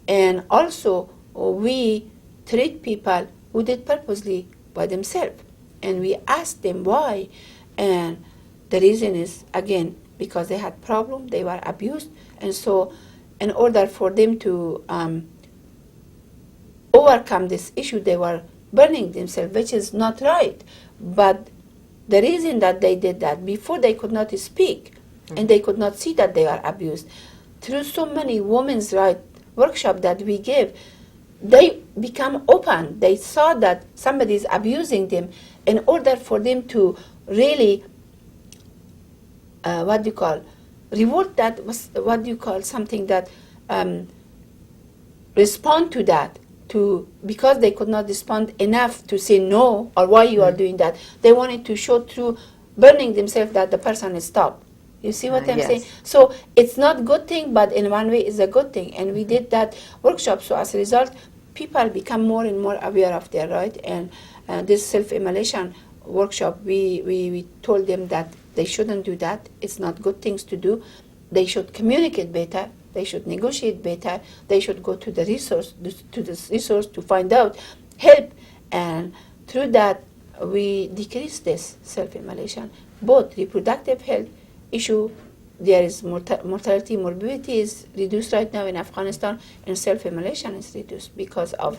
And also, we treat people who did purposely by themselves. And we ask them why. And the reason is, again, because they had problems, they were abused. And so in order for them to overcome this issue, they were burning themselves, which is not right. But the reason that they did that, before they could not speak, and they could not see that they are abused. Through so many women's rights workshops that we gave, they become open. They saw that somebody is abusing them. In order for them to really, reward that, something that, respond to that, because they could not respond enough to say no, or why you are doing that. They wanted to show through burning themselves that the person is stopped. You see what I'm saying? So it's not good thing, but in one way it's a good thing. And we did that workshop. So as a result, people become more and more aware of their right. And this self-immolation workshop, we told them that they shouldn't do that. It's not good things to do. They should communicate better. They should negotiate better. They should go to the resource to find out help. And through that, we decrease this self-immolation. Both reproductive health issue, there is mortality, morbidity is reduced right now in Afghanistan, and self-immolation is reduced because of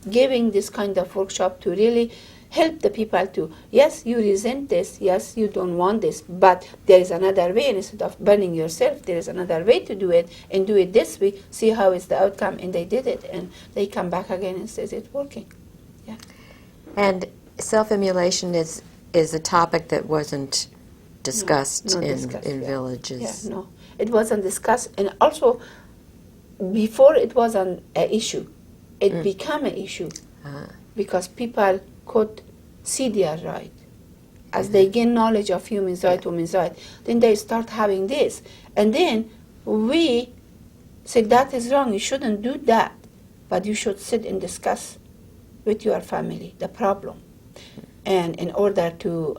giving this kind of workshop to really help the people to, yes, you resent this, yes, you don't want this, but there is another way. Instead of burning yourself, there is another way to do it, and do it this way, see how is the outcome. And they did it, and they come back again and says it's working. Yeah. And self-immolation is a topic that wasn't discussed in villages. Yeah, no, it wasn't discussed. And also, before it wasn't an issue, it became an issue because people could see their right. As they gain knowledge of human rights, women's rights, then they start having this. And then we said, that is wrong, you shouldn't do that, but you should sit and discuss with your family the problem. And in order to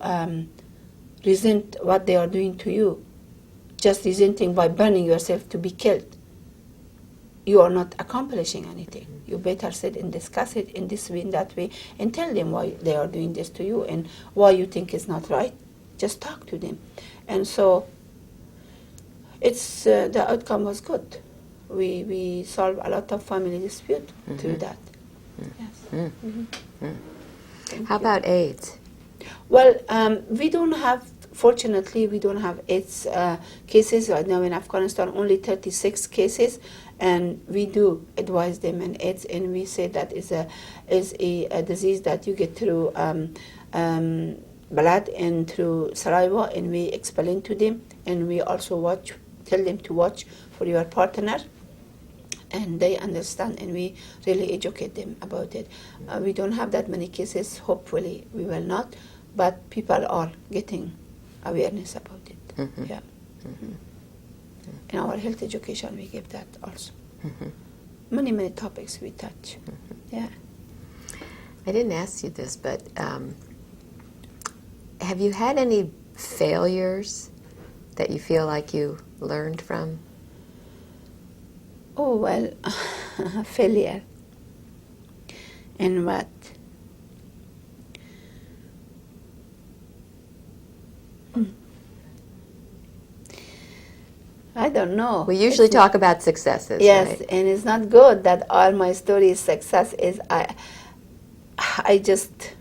resent what they are doing to you, just resenting by burning yourself to be killed, you are not accomplishing anything. You better sit and discuss it in this way, in that way, and tell them why they are doing this to you and why you think it's not right. Just talk to them. And so it's the outcome was good. We solved a lot of family dispute through that. Yes. How about AIDS? Well, we don't have, fortunately, we don't have AIDS cases right now in Afghanistan, only 36 cases, and we do advise them on AIDS, and we say that is a disease that you get through blood and through saliva, and we explain to them, and we also tell them to watch for your partner. and they understand, and we really educate them about it. We don't have that many cases. Hopefully, we will not, but people are getting awareness about it. Mm-hmm. Yeah. Mm-hmm. In our health education, we give that also. Mm-hmm. Many topics we touch. Mm-hmm. Yeah. I didn't ask you this, but have you had any failures that you feel like you learned from? Oh, well, failure. In what? I don't know. We usually talk about successes, Yes, right? and it's not good that all my stories success is I just,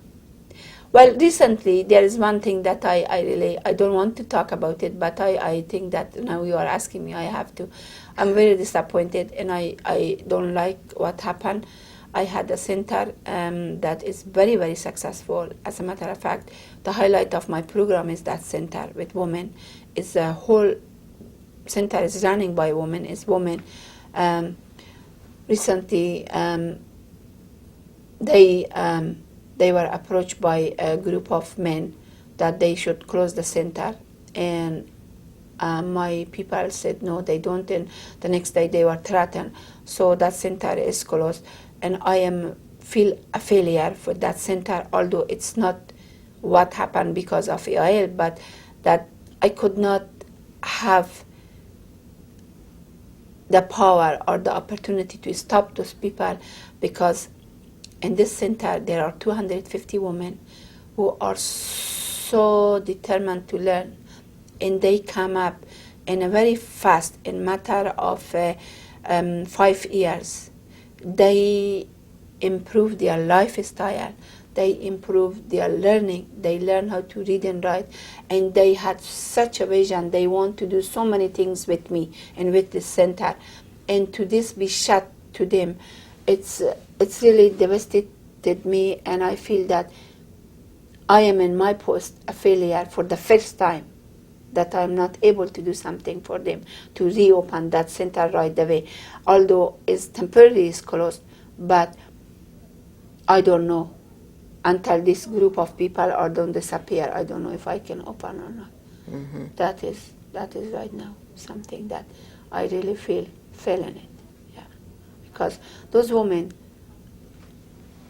well, recently there is one thing that I really, I don't want to talk about it, but I think that now you are asking me, I have to. I'm very disappointed, and I don't like what happened. I had a center that is very successful. As a matter of fact, the highlight of my program is that center with women. It's a whole center is running by women, is women. Recently, they were approached by a group of men that they should close the center, and my people said no, they don't, and the next day they were threatened. So that center is closed, and I feel a failure for that center, although it's not what happened because of EIL, but that I could not have the power or the opportunity to stop those people, because in this center there are 250 women who are so determined to learn, and they come up in a very fast, in matter of 5 years. They improve their lifestyle, they improve their learning, they learn how to read and write, and they had such a vision. They want to do so many things with me and with this center, and to this be shut to them, it's really devastated me, and I feel that I am in my post a failure for the first time, that I'm not able to do something for them to reopen that center right away, although it's temporarily is closed. But I don't know, until this group of people are don't disappear, I don't know if I can open or not. Mm-hmm. That is right now something that I really feel in it. Yeah, because those women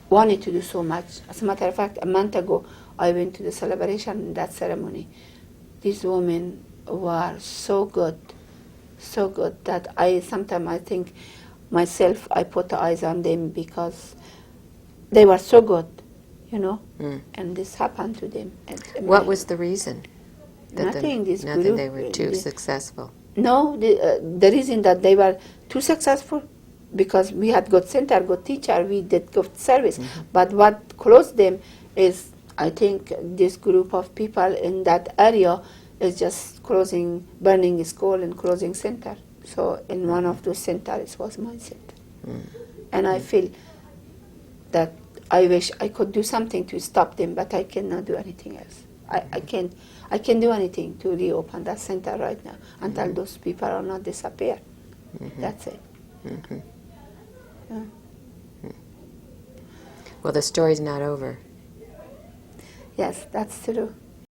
wanted to do so much. As a matter of fact, a month ago I went to the celebration in that ceremony. These women were so good that sometimes I think myself, I put eyes on them because they were so good, you know, and this happened to them. What was the reason? Nothing. Nothing. They were too successful. No, the reason that they were too successful, because we had good center, good teacher, we did good service. Mm-hmm. But what closed them is, I think, this group of people in that area is just burning school and closing center. So in one of those centers was my center. And I feel that I wish I could do something to stop them, but I cannot do anything else. I can't do anything to reopen that center right now until those people are not disappear. That's it. Yeah. Well, the story's not over. Yes, that's true.